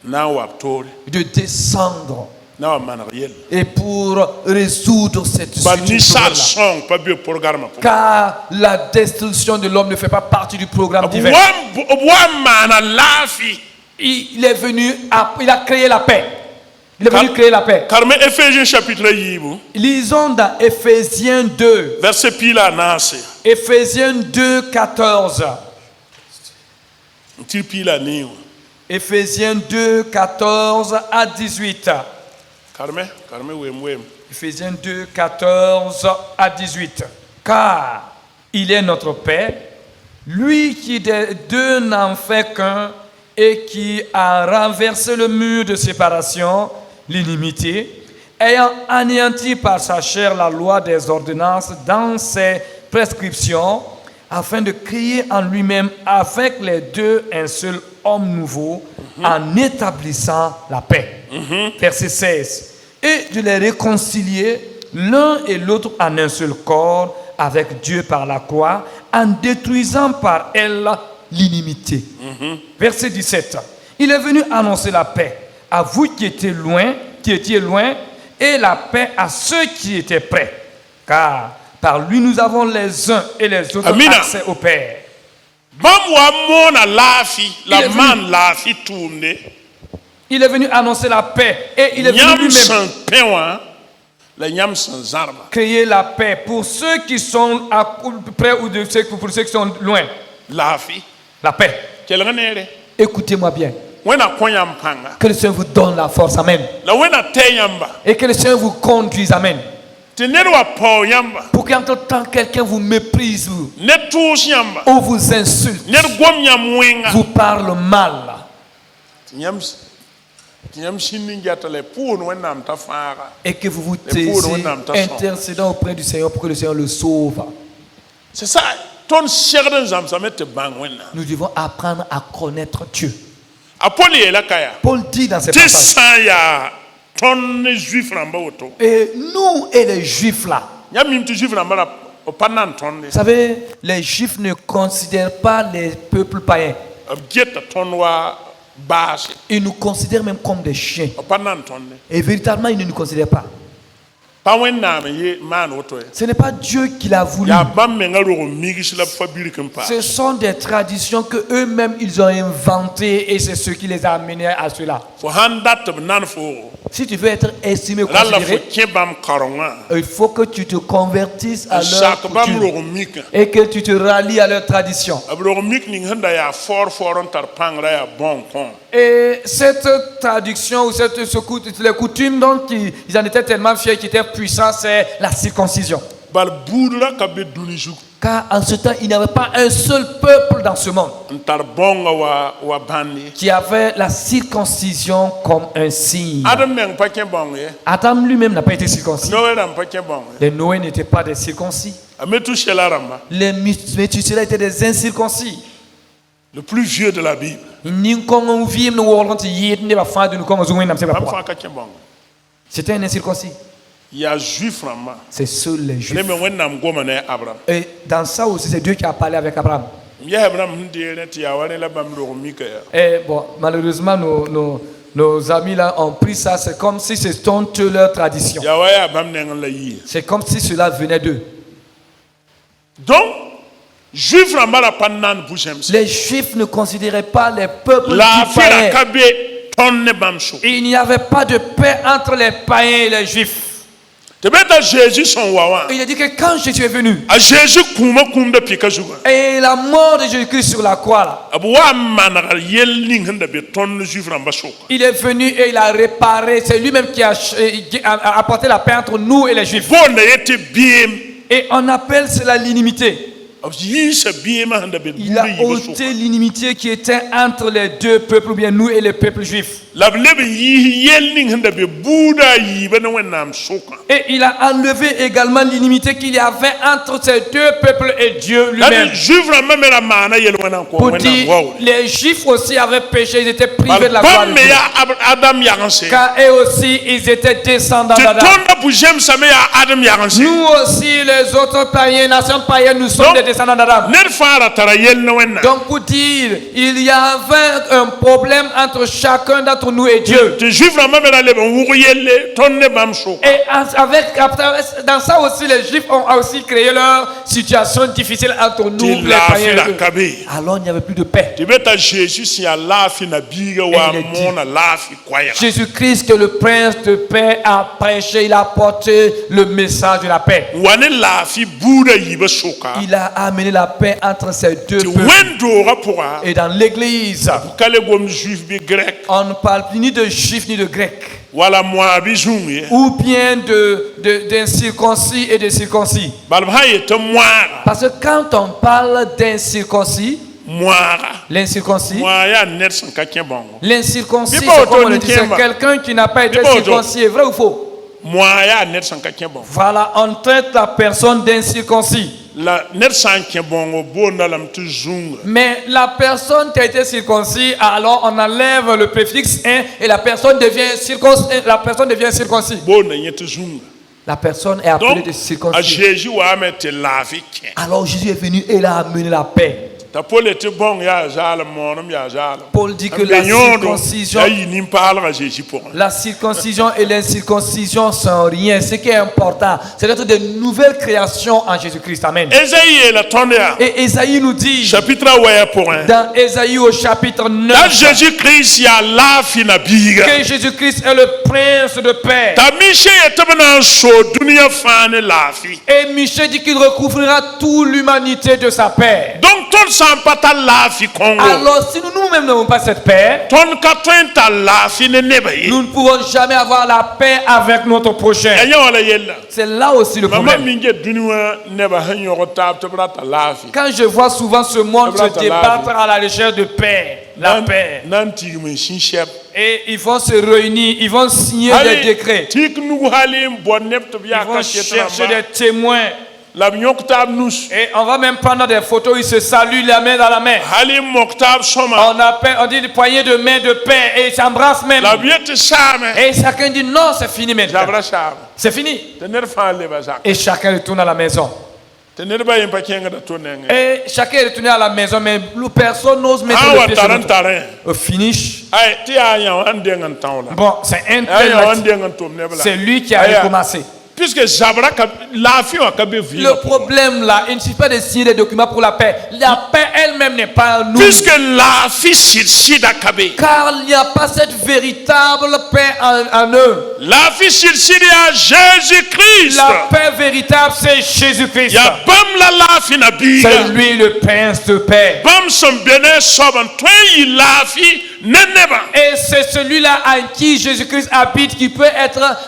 na n wa b toore de descendre na wa maneg yell et pour résoudre cette bal ninsaal situation-là. sõng pa be programme pʋgẽ Car la destruction de l'homme ne fait pas partie du programme b divin. wa n maana laafɩ Il est venu, il a créé la paix. Il est venu créer la paix. karme Éphésiens chapitre a yiibu Lisons dans Éphésiens 2. verset piila a naase Éphésiens 2, 14. n tɩ piila a nii wã Éphésiens 2, 14 à 18. karme weem Éphésiens 2, 14 à 18. Car il est notre Père, lui qui des deux n'en fait qu'un et qui a renversé le mur de séparation, l'inimité, ayant anéanti par sa chair la loi des ordonnances dans ses prescriptions, afin de créer en lui-même avec les deux un seul homme nouveau en établissant la paix. Verset 16. Et de les réconcilier l'un et l'autre en un seul corps avec Dieu par la croix, en détruisant par elle l'inimité. Verset 17. Il est venu annoncer la paix à vous qui étiez loin, et la paix à ceux qui étaient près. Car par lui nous avons les uns et les autres Amina. accès au Père. Il est venu annoncer la paix et il est venu lui-même créer la paix pour ceux qui sont près ou pour ceux qui sont loin. La paix. Écoutez-moi bien. Que le Seigneur vous donne la force. Amen. Et que le Seigneur vous conduise. Amen. Pour qu'entre-temps quelqu'un vous méprise ou vous insulte, vous parle mal. Et que vous vous taisez, intercédant auprès du Seigneur pour que le Seigneur le sauve. C'est ça. Nous devons apprendre à connaître Dieu. Paul dit dans ses passages. Et nous et les Juifs là. Vous savez, les Juifs ne considèrent pas les peuples païens. Ils nous considèrent même comme des chiens. Et véritablement, ils ne nous considèrent pas. Ce n'est pas Dieu qui l'a voulu. Ce sont des traditions que eux-mêmes ils ont inventées et c'est ce qui les a amenés à cela. Si tu veux être estimé, considéré, il faut que tu te convertisses à leur coutume et que tu te rallies à leur tradition. Et cette traduction ou les coutumes dont ils en étaient tellement fiers, qui étaient puissants, c'est la circoncision. Car en ce temps, il n'y avait pas un seul peuple dans ce monde qui avait la circoncision comme un signe. Adam lui-même n'a pas été circoncis. Les Noé n'étaient pas des circoncis. Les Métusséla étaient des incirconcis. Le plus vieux de la Bible. C'était un incirconcis. Il y a juif. C'est seuls les juifs. Et dans ça aussi, c'est Dieu qui a parlé avec Abraham. Et bon, malheureusement, nos amis là ont pris ça. C'est comme si c'était leur tradition. C'est comme si cela venait d'eux. Donc, les Juifs ne considéraient pas les peuples païens. Il n'y avait pas de paix entre les païens et les Juifs. Il a dit que quand Jésus est venu, et la mort de Jésus-Christ sur la croix là, il est venu et il a réparé. C'est lui-même qui a apporté la paix entre nous et les Juifs. Et on appelle cela l'inimité. Il a ôté l'inimité qui était entre les deux peuples, ou bien nous et le peuple juif. Et il a enlevé également l'inimité qu'il y avait entre ces deux peuples et Dieu lui-même. Pour dire, les Juifs aussi avaient péché, ils étaient privés de la gloire de Dieu. Car eux aussi, ils étaient descendants d'Adam. Nous aussi, les autres païens, nations païennes, nous sommes des descendants d'Adam. Donc pour dire, il y avait un problème entre chacun d'entre nous et Dieu. Et dans ça aussi, les Juifs ont aussi créé leur situation difficile entre nous, les païens et eux. Alors il n'y avait plus de paix. Jésus-Christ, que le prince de paix, a prêché, il a apporté le message de la paix. Il a amené la paix entre ces deux peuples. Et dans l'église, on ne parle ni de juifs ni de grecs, ou bien d'incirconcis et de circoncis. Parce que quand on parle d'incirconcis, l'incirconcis, c'est comme on le dit, c'est quelqu'un qui n'a pas été circoncis. Vrai ou faux? Voilà, on traite la personne d'incirconcis. la ned san ke bongo bonda lam tu zunga Mais la personne qui a été circoncis, alors on enlève le préfixe 1 et la personne devient circoncis. bonda nyet zunga. La personne est appelée Donc de a circoncis. Jésus wa mette lafi ke Alors Jésus est venu et il a amené la paix. ta pole te bon ya jala monum ya jala Paul dit que la circoncision, ya nim parle Jésus pour la circoncision et l'incirconcision sont rien. Ce qui est important, c'est d'être de nouvelles créations en Jésus-Christ. Amen. Esaïe la tonde ya Et Ésaïe nous dit, chapitre ouais pour un dans Ésaïe au chapitre 9, da Jésus Christ ya lafi na biga que Jésus-Christ est le prince de paix. ta miche etabana so dunia fane lafi Et Michel dit qu'il recouvrira toute l'humanité de sa paix. donc ton sans pas ta lafi Congo Alors si nous-mêmes n'avons pas cette paix, ton ka ta lafi ne nebaye nous ne pourrons jamais avoir la paix avec notre prochain. anya wala yella C'est là aussi le mama problème. minge dunia neba hanyo ko tab ta lafi Quand je vois souvent ce monde se débattre à la recherche de paix, la paix, nanti mun shinshep et ils vont se réunir, ils vont signer des décrets, tik nugu halim bonep to biya ils vont ka chercher des témoins, la nyoktab nus et on va même prendre des photos, ils se saluent la main dans la main. halim moktab soma On dit des poignées de main de paix et ils s'embrassent même. la biete same Et chacun dit non, c'est fini maintenant. jabra same C'est fini. te ner fa le bazak Et chacun retourne à la maison. te ner ba yimpa kenga da tonenge Et chacun est retourné à la maison, mais personne n'ose mettre awa le pied sur taran l'autre. taran Au finish, ay ti aya wan dengan tawla bon, c'est un aya tel wan là, dengan tom ne bla c'est lui qui a Aya. recommencé. puisque jabra ka lafi wa ka be vi Le problème là, il ne suffit pas de signer des documents pour la paix. La paix elle-même n'est pas nous. puisque lafi sida kabe Car il n'y a pas cette véritable paix en eux. lafi sida ya Jésus Christ La paix véritable, c'est Jésus-Christ. ya bam la lafi na biga C'est lui le prince de paix. bam som bene soban toyi lafi neneba Et c'est celui-là en qui Jésus-Christ habite qui peut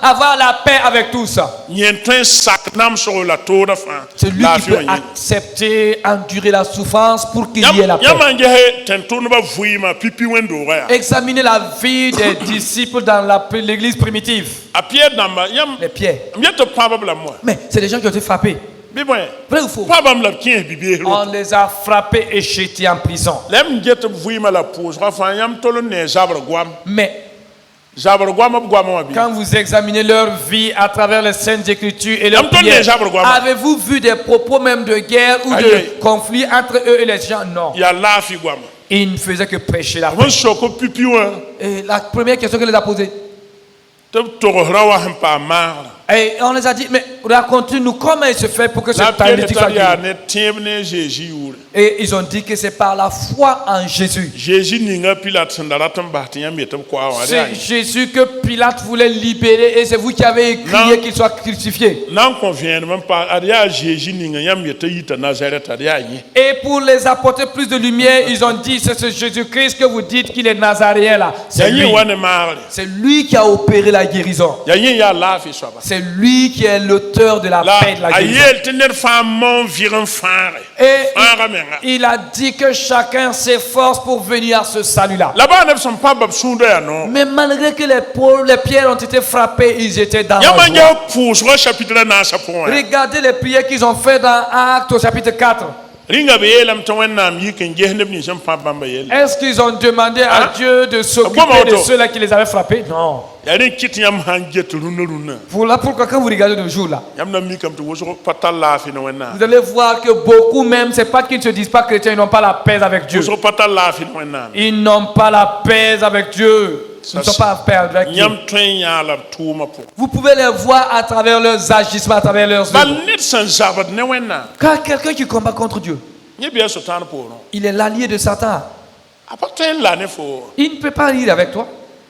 avoir la paix avec tous. nyen sak nam so la toda fa C'est lui qui peut accepter, endurer la souffrance pour qu'il y ait la paix. yamanje he tentunu ba vuima pipi wendo ya Examinez la vie des disciples dans l'église primitive. apie namba yam Les pierres. mieto paba bla moi Mais c'est des gens qui ont été frappés. biboy Vrai ou faux? paba mla kien bibiero On les a frappés et jetés en prison. lem get vuima la pose fa yam tolo ne jabar gwam Mais jabar gwam ab gwam wa bi quand vous examinez leur vie à travers les Saintes Écritures et leurs Am ton prières, déjà, Brogwama. avez-vous vu des propos même de guerre ou Aïe, de aïe. conflit entre eux et les gens? Non. ya lafi gwam Ils ne faisaient que prêcher la paix. won soko pipi wa Et la première question qu'elle les a posée, te to rawa han pa mar et on les a dit, mais racontez-nous comment il se fait pour que ce la taille pied soit de ya guéri. ne tiemne Jésus ure Et ils ont dit que c'est par la foi en Jésus. Jésus ninga pilat sandaratam bahtiya metam kwa wa C'est Jésus que Pilate voulait libérer et c'est vous qui avez crié Non. qu'il soit crucifié. nan convient même pas aria Jésus ninga yam yeta yita Nazareth aria yi Et pour les apporter plus de lumière, ils ont dit, c'est ce Jésus-Christ que vous dites qu'il est nazaréen là. C'est yayi lui. wane mar C'est lui qui a opéré la guérison. yayi ya lafi soba C'est lui qui est l'auteur de la la paix et de la guérison. ayel tener fa mon viren fare Et fara menga il a dit que chacun s'efforce pour venir à ce salut-là. là-bas ne sont pas bab sundo ya no Mais malgré que les pierres ont été frappées, ils étaient dans la yamanje joie. pousse chapitre na sa point Regardez les prières qu'ils ont fait dans Actes au chapitre 4. ringa be yelam to wennam yiken jehneb ni sam pa bamba yel Est-ce qu'ils ont demandé à Hein? Dieu de s'occuper Comment de auto? ceux-là qui les avaient frappés? Non. yari kit yam hanjet runa Voilà pourquoi quand vous regardez le jour là, yam na mi kam to woso patal lafi no wenna vous allez voir que beaucoup même, c'est pas qu'ils ne se disent pas chrétiens, ils n'ont pas la paix avec Dieu. woso patal lafi no wenna Ils n'ont pas la paix avec Dieu. Ils ne sont pas en paix avec Dieu. nyam twen ya la tuma po Vous pouvez les voir à travers leurs agissements, à travers leurs bal œuvres. nit san zabat ne wenna Car quelqu'un qui combat contre Dieu, nye bien so tan po no il est l'allié de Satan. apatwen la ne fo Il ne peut pas rire avec toi.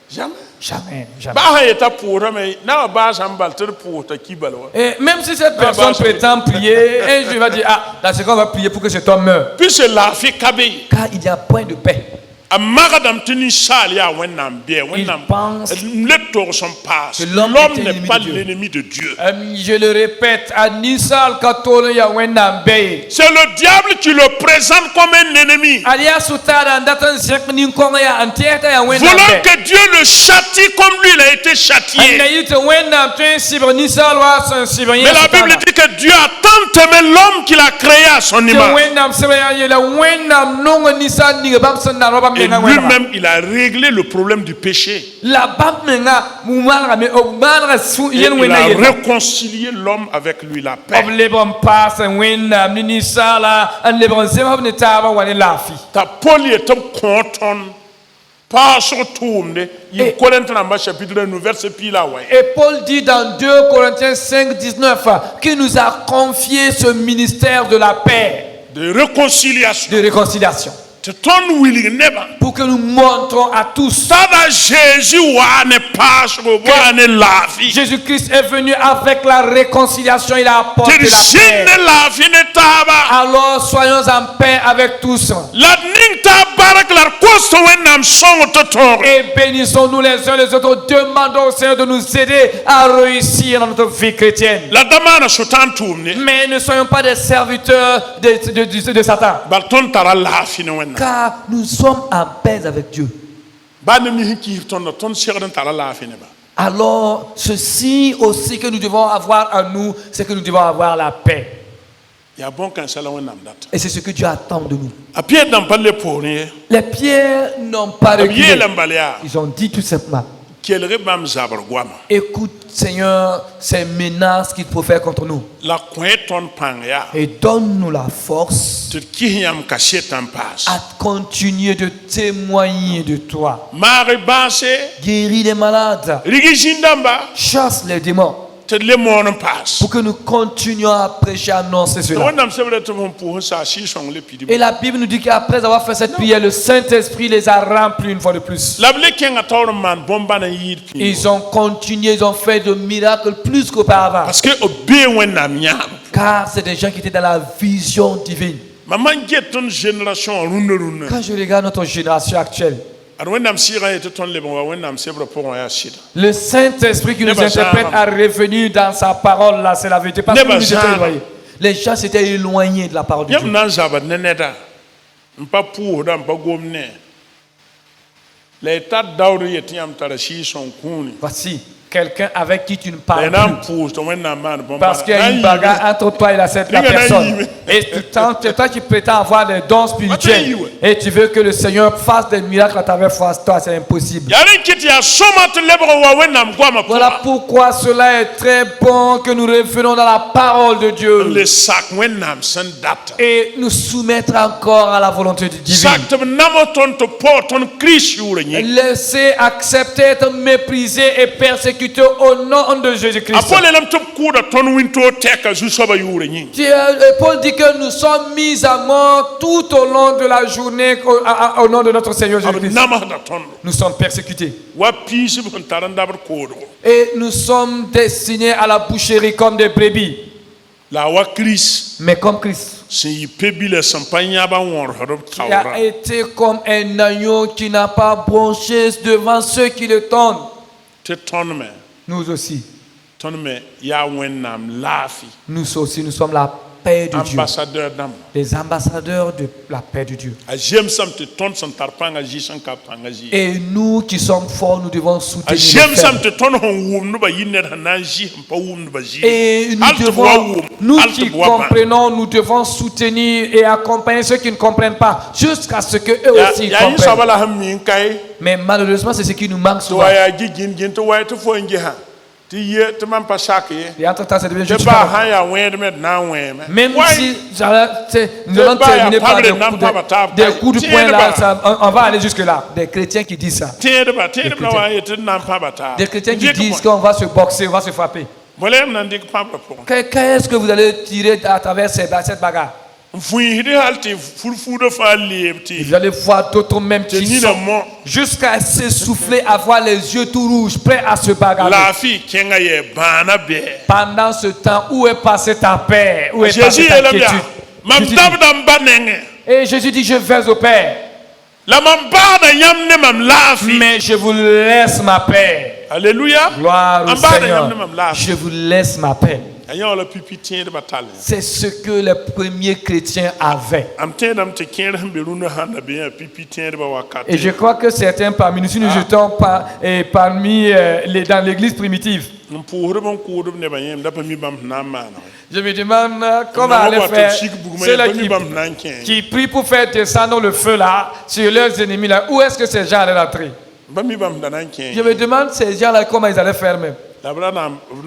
jamais Jamais, jamais. ba ha yeta po me na ba sam bal ter po ta kibalwa Et même si cette personne bah, prétend prier, et je vais dire, ah, là c'est qu'on va prier pour que cet homme meure. puis c'est lafi kabe Car il n'y a point de paix. a magadam tini sali ya wennam bien wennam pense lettor son passe. que l'homme L'homme est n'est ennemi pas de Dieu. l'ennemi de Dieu. Je le répète, Anisal Katolo ya wenda mbe. C'est le diable qui le présente comme un ennemi. Alia sutada ndatan sekni konga ya antieta ya wenda Voulant mbe. que Dieu le châtie comme lui il a été châtié. Anaite wenda mtwe sibre Nisal wa san sibre. Mais la Bible dit que Dieu a tant aimé l'homme qu'il a créé à son image. Wenda msebe ya la wenda nongo Nisal ni bamsan na roba Et menga wenda. lui-même, il a réglé le problème du péché. La bam menga mumara me obara su Et yen il wenda a ye. réconcilié l'homme avec lui, la paix. Oblebon pass wenda Nisala an lebon sema ne taba wani lafi. Ta Paul est un content. Pas sur tout, il connaît dans chapitre 1, verset pile. Et Paul dit dans 2 Corinthiens 5, 19 qu'il nous a confié ce ministère de la paix, De réconciliation. de réconciliation, To ton willing never. pour que nous montrons à tous Tada Jésus wa ne pas sur wa ne la vie. Jésus-Christ est venu avec la réconciliation, il a apporté Tu la sin paix. la vie ne taba. Alors soyons en paix avec tous La ninta barak la costo wenam song to tor. et bénissons-nous les uns les autres. Demandons au Seigneur de nous aider à réussir dans notre vie chrétienne. La damana sotan tumne. Mais ne soyons pas des serviteurs de Satan, Balton tara la fine wenam. car nous sommes en paix avec Dieu. Ba ne mi hiki ton sirdan tara la fine ba. Alors, ceci aussi que nous devons avoir en nous, c'est que nous devons avoir la paix. Ya bon kan sala wenam data. Et c'est ce que Dieu attend de nous. A pied dans pas les pone. Les pierres n'ont pas A reculé. biye lambalia. Ils ont dit tout simplement, Quel rebam zabar guama. écoute Seigneur, ces menaces qu'il profère contre nous. La coin ton panga. Et donne-nous la force Tu kiyam cachet en passe. à continuer de témoigner de toi. Mari basse. Guéris les malades, Rigi jindamba. chasse les démons, Te le mon passe. pour que nous continuions à prêcher, à annoncer cela. Wenam sebre te mon pour ça si son le pidi. Et la Bible nous dit qu'après avoir fait cette prière, le Saint-Esprit les a remplis une fois de plus. La ble ken ator man bomba na yid pi. Ils ont continué, ils ont fait de miracles plus qu'auparavant. Parce que obe wenam nyam. Car c'est des gens qui étaient dans la vision divine. Maman get ton génération rune. Quand je regarde notre génération actuelle, Ar wenam sira et ton le bon wenam sebre pour ya shida. le Saint-Esprit qui nous Neba interprète Zara. à revenir dans sa parole, là, c'est la vérité. Parce que Neba nous étions Zara. éloignés. Les gens s'étaient éloignés de la parole de Yam Dieu. nan zaba neneda. Mpa pour da mpa gomne. Le tat daure yetiam tara si son kuni. Voici quelqu'un avec qui tu ne parles Enam plus. pour ton wenam man bomba. Parce qu'il y a une bagarre entre toi et la personne. Et toi qui prétends avoir des dons spirituels et tu veux que le Seigneur fasse des miracles à travers toi, c'est impossible. Yarin kiti ya soma te lebro wa wenam guama. Voilà pourquoi cela est très bon que nous revenons dans la parole de Dieu Le sac wenam sen data. et nous soumettre encore à la volonté divine. Sac te namoton to porton Christ yurenye. Laissez accepter, être méprisé et persécuté au nom de Jésus-Christ. Apole lam to kuda ton winto teka zu soba yurenye. Paul dit que nous sommes mis à mort tout au long de la journée au nom de notre Seigneur Jésus-Christ. Namada ton. Nous sommes persécutés. Wa pisi bon tarandabar kodo. Et nous sommes destinés à la boucherie comme des brebis. La wa Christ Mais comme Christ, si pebile sampanya ba wor horob qui a tawra. été comme un agneau qui n'a pas bronché devant ceux qui le tendent. Te tonme. Nous aussi, Tonme ya wenam lafi. nous aussi, nous sommes la paix de Dieu. Ambassadeur dam. Les ambassadeurs de la paix de Dieu. A jem sam te ton san tarpanga ji san kapanga ji. Et nous qui sommes forts, nous devons A soutenir jem les sam faibles. te ton hon wum no ba yinner hanaji pa wum no ba ji. Et nous qui comprenons, nous devons soutenir et accompagner ceux qui ne comprennent pas, jusqu'à ce que eux aussi Ya yin comprennent. sabala ham min kai. Mais malheureusement, c'est ce qui nous manque To souvent. ya gi gin to wa to fo ngi ha. Ti ye te man pa shake. Et entre-temps, ça devient Te juste ba pas. ha ya wen me na wen me. Même Why? si nous allons terminer par des coups de poing là, on va aller jusque là. Des chrétiens qui disent ça. Te ba wa ye te nan pa bata. Des chrétiens qui disent qu'on va se boxer, on va se frapper. Volem nan dik pa pour. Qu'est-ce que vous allez tirer à travers cette bagarre? Fui hidi halti furfu de fa liebti. Vous allez voir d'autres même Te qui ni sont na mo. jusqu'à s'essouffler, avoir les yeux tout rouges, prêts à se bagarrer. La fi kenga ye bana be. Pendant ce temps, où est passée ta paix? Où est Jésus passée est ta là bien. quiétude? Mam Jésus dab dit- dam banenge. Et Jésus dit, je vais au Père. La mam bada yam ne mam lafi. Mais je vous laisse ma paix. Alléluia. Gloire au Am bada yam ne Seigneur. mam lafi. Je vous laisse ma paix. Ayan la pipi tien de batal. C'est ce que les premiers chrétiens avaient. Am tien dam te kien de beruna handa bien pipi tien de wakati. Et je crois que certains parmi nous, si nous jetons parmi dans l'église primitive, Pour bon cours ne bayem da mi bam na mana. je me demande comment aller faire ceux-là qui prient pour faire descendre le feu là sur leurs ennemis là. Où est-ce que ces gens allaient entrer? Bam bam da nan kien. Je me demande ces gens là comment ils allaient faire même. La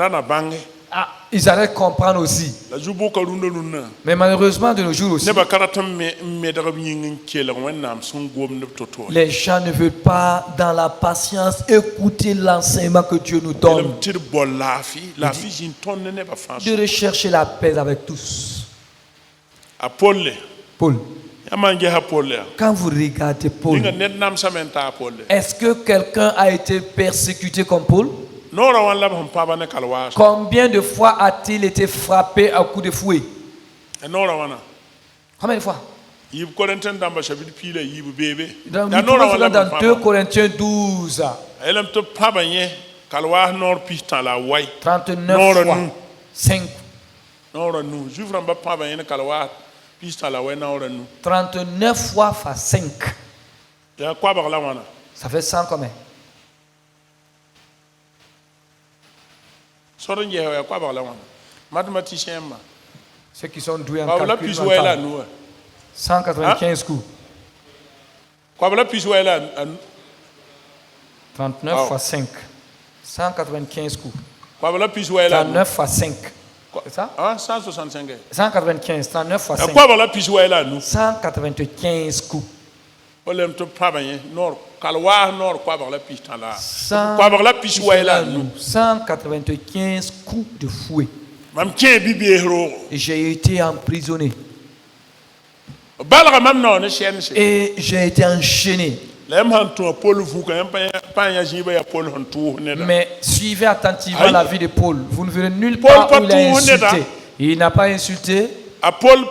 na bange. Ah, ils allaient comprendre aussi. La jubo ka lunda lunda. Mais malheureusement de nos jours aussi, Ne ba karata me da yin kele wennam son gom ne toto. les gens ne veulent pas dans la patience écouter l'enseignement que Dieu nous donne. Elam tir bol lafi jin ton ne ba fa. De rechercher la paix avec tous. Apolle. Paul, Yamange Apolle. quand vous regardez Paul, Dinga net nam samenta Apolle. est-ce que quelqu'un a été persécuté comme Paul? Nora wan la bam pa ba ne kalwa. Combien de fois a-t-il été frappé à coups de fouet? Nora wana. Combien de fois? Yib Corinthiens damba chapitre pile yib bébé. Nous trouvons cela dans 2 Corinthiens 12, Elam to pa ba nye kalwa nor pistan la way. 39 fois. 5. Nora nu. Juvra ba pa ba nye kalwa pistan la way nora nu. 39 fois fois 5. Ya kwa ba la wana. Ça fait 100 combien? Soron je ya kwa ba la wana. Mathématicien ma. Ceux qui sont doués en Kwa la calcul pis way la mental. nu. 195 coups. Kwa la pis way la 39 Oh. fois 5. 195 coups. kwa la pis way la. 39 fois 5. C'est ça? Ah 165. 195. 39 fois 5. Kwa ba la pis way la nu. 195 coups. Olem to pa ba nye nor kalwa nor kwa ba la pistan la. 100 Kwa ba la pis way la nu. 195 coups de fouet. Mam kien bibi hero. Et j'ai été emprisonné. Balga mam no ne chen se. Et j'ai été enchaîné. Lem han to Paul fu ka pa ya jiba ya Paul han tu ne da. Mais suivez attentivement Aïe. la vie de Paul. Vous ne verrez nulle Paul part pas où il a tout honnête, insulté. hein. Il n'a pas insulté. A Paul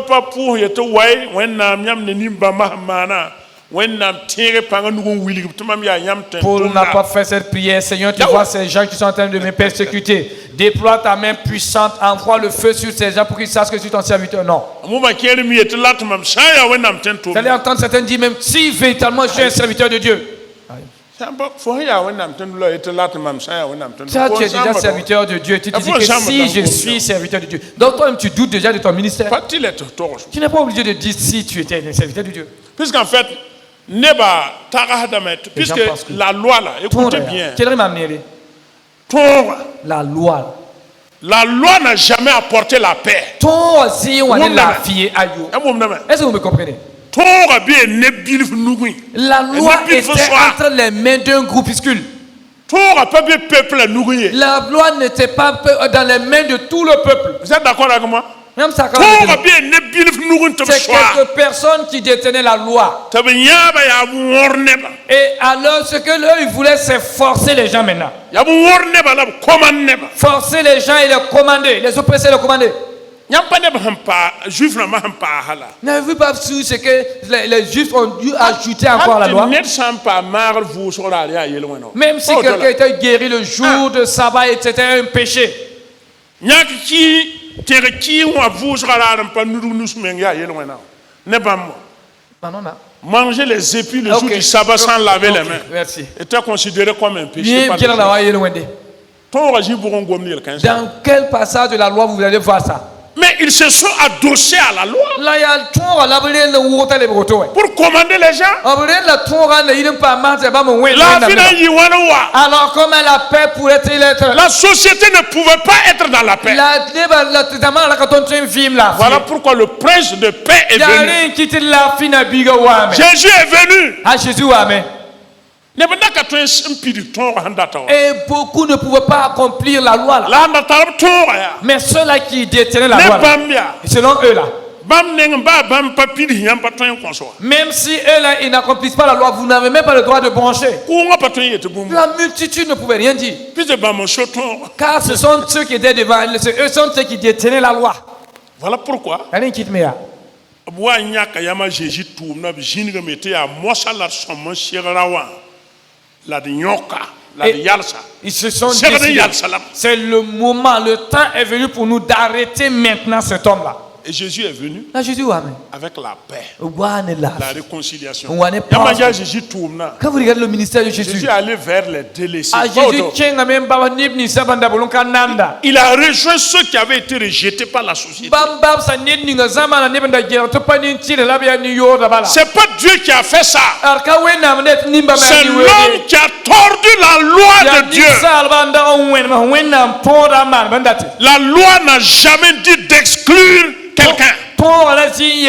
pa pu ye to wai wen nam nyam ne nimba mahmana. Wen nam tere panga nugo wili to mam ya nyam ten. Paul n'a pas fait cette prière. Seigneur, tu Là où- vois ces gens qui sont en train de me persécuter. Déploie ta main puissante. Envoie le feu sur ces gens pour qu'ils sachent que je suis ton serviteur. Non. Mu ma kere mi et lat mam shaya wen nam ten to. Vous allez entendre certains dire même si véritablement je suis un serviteur de Dieu. Samba fo ya wen nam ten lo et lat mam shaya wen nam ten. Ça, tu es déjà serviteur de Dieu. Tu te dis que si je suis serviteur de Dieu. Donc toi-même, tu doutes déjà de ton ministère. Pas til et to. Tu n'es pas obligé de dire si tu étais un serviteur de Dieu. Puisqu'en fait neba taga damet puisque gens pensent que- la loi là écoutez bien. Quel est m'amener? Torah. La loi. La loi n'a jamais apporté la paix. Ton si on est Mon la ami. fille ayo. Amom na. Est-ce que vous me comprenez? Torah bien ne bilf nugui. La loi Et était depuis ce soir. entre les mains d'un groupuscule. Torah pas bien peuple nugui. La loi n'était pas dans les mains de tout le peuple. Vous êtes d'accord avec moi? Même ça, quand Torah bien ne bilf nugui te c'est soir. quelques personnes qui détenaient la loi. Tabinya ba ya worne ba. Et alors, ce que eux, ils voulaient, c'est forcer les gens maintenant. Ya worne ba la commande ba. Forcer les gens et les commander, les oppresser, les commander. Nyam pa ne ba hampa juif na ma hampa hala. N'avez-vous pas vu ce que les Juifs ont dû ajouter encore à la loi? Net sampa mar vous sur la ya yelo no. Même si quelqu'un était guéri le jour de sabbat, c'était un péché. Nyak ki tere ki wa vous sur la pa nous men ya yelo no. Ne ba mo. Non, non. Manger les épis le jour Ok. du sabbat sans laver Ok, les mains merci. était considéré comme un péché. Bien, par bien les la juifs. loi, il est loin de- Ton régime pourront gommer le 15. Dans quel passage de la loi vous allez voir ça? Mais ils se sont adossés à la loi Là, il y a le tour, là, il y a le water, les brotos, ouais. pour commander les gens. Après, le tour, là, il n'y a pas mal, c'est pas mon ouais, La là, vie là. n'a yiwana wa. Alors, comment la paix pourrait-elle être? La société ne pouvait pas être dans la paix. Quand on tient un film là. Voilà pourquoi le prince de paix est Il y a venu. rien qui te l'a fait na biga wa mais. Jésus est venu. Ah Jésus wa mais. Ne pas qu'à toi un pidi ton handata. Et beaucoup ne pouvaient pas accomplir la loi là. La handata ton ya. Mais ceux-là qui détenaient la Ne loi là, bambia. selon eux là, Bam neng ba bam papidi yam patron konso. même si eux là ils n'accomplissent pas la loi, vous n'avez même pas le droit de brancher. Ku nga patron yete bum. La multitude ne pouvait rien dire. Puis de bam choton. Car ce sont ceux qui étaient devant, eux sont ceux qui détenaient la loi. Voilà pourquoi Allez, quitte moi. Boa nyaka yama Jésus tourne na bijinga mete a mosa la somme cherawa la de nyoka la de yalsa. Ils se sont décidés. C'est le moment, le temps est venu pour nous d'arrêter maintenant cet homme-là. Et Jésus est venu Jésus avec la paix, la la réconciliation. Jésus tourne. Quand vous regardez le ministère de Jésus, Jésus est allé vers les délaissés. Il a rejoint ceux qui avaient été rejetés par la société. C'est pas Dieu qui a fait ça. C'est l'homme qui a tordu la loi de Dieu. La loi n'a jamais dit d'exclure quelqu'un. Il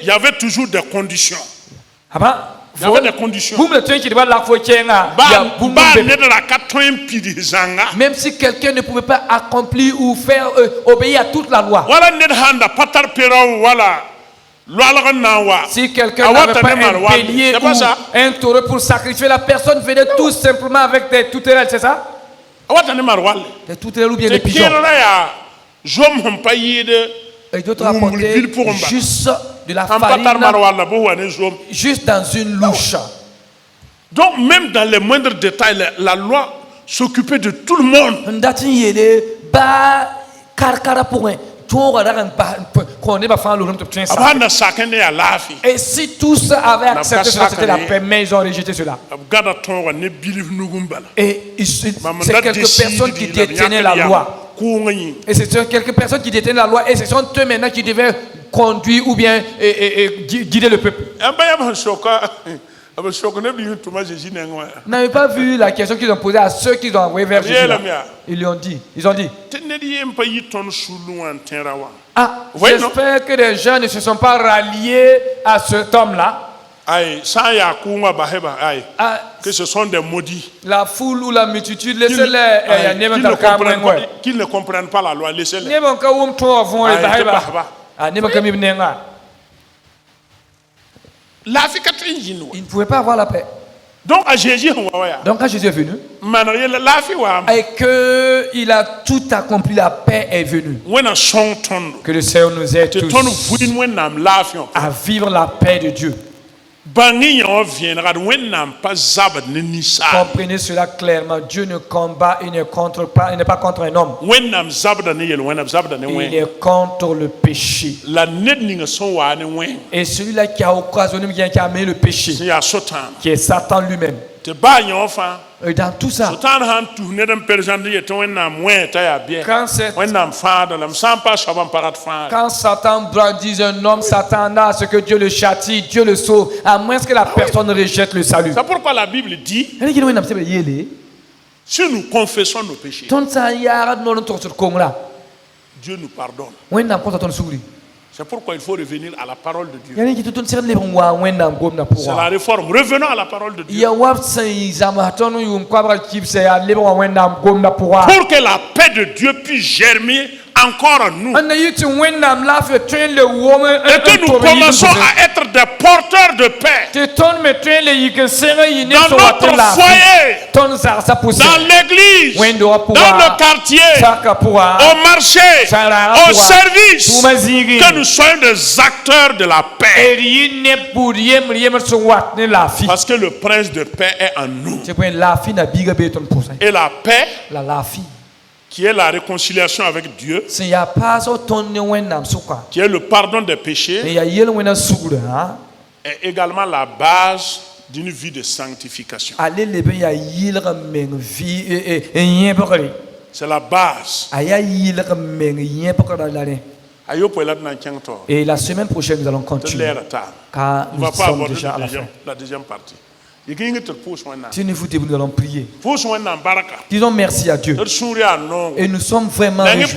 y avait toujours des conditions. Il y avait des conditions. Même si quelqu'un ne pouvait pas accomplir ou faire obéir à toute la loi. Si quelqu'un n'avait pas un bélier ou un taureau pour sacrifier, la personne venait tout simplement avec des tourterelles, c'est ça? Des tourterelles ou bien des pigeons. Et d'autres apportaient juste de la farine, juste dans une louche. Donc même dans les moindres détails, la loi s'occupait de tout le monde. Et si tous avaient accepté cela, c'était la paix, mais ils ont rejeté cela. Et c'est quelques personnes qui détenaient la loi. Et c'est quelques personnes qui détenaient la loi, et ce sont eux maintenant qui devaient conduire ou bien guider le peuple. N'avez pas vu la question qu'ils ont posée à ceux qui ont envoyé vers Jésus? Ils lui ont dit, j'espère que les gens ne se sont pas ralliés à cet homme-là. Que ce sont des maudits. La foule ou la multitude, laissez-les. Qu'ils ne comprennent pas la loi, laissez-les. Il ne pouvait pas avoir la paix. Donc à Jésus est venu, et qu'il a tout accompli, la paix est venue. Que le Seigneur nous aide tous à vivre la paix de Dieu. Comprenez cela clairement. Dieu ne combat, il n'est pas contre un homme. Il est contre le péché. Et celui-là qui a occasionné, qui a amené le péché, qui est Satan lui-même. Et dans tout ça, quand Satan brandit un homme, Satan a ce que Dieu le châtie, Dieu le sauve, à moins que la personne rejette le salut. C'est pourquoi la Bible dit, si nous confessons nos péchés, Dieu nous pardonne. C'est pourquoi il faut revenir à la parole de Dieu. C'est la réforme. Revenons à la parole de Dieu. Pour que la paix de Dieu puisse germer encore en nous. Et que nous commençons à être des porteurs de paix. Dans notre foyer, dans l'église, dans le quartier, au marché, au service. Que nous soyons des acteurs de la paix. Parce que le prince de paix est en nous. Et la paix, qui est la réconciliation avec Dieu, qui est le pardon des péchés, est également la base d'une vie de sanctification. C'est la base. Et la semaine prochaine, nous allons continuer. Car nous sommes déjà à la fin. La deuxième partie. Si nous vous nous allons prier. Disons merci à Dieu. Et nous sommes vraiment réjouis.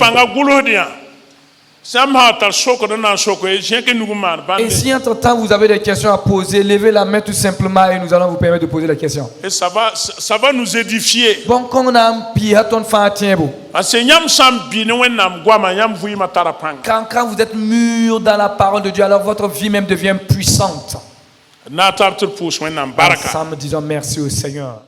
Et si entre-temps vous avez des questions à poser, levez la main tout simplement et nous allons vous permettre de poser la question. Et ça va nous édifier. Bon, quand on a quand vous êtes mûr dans la parole de Dieu, alors votre vie même devient puissante. Ensemble, disons merci au Seigneur.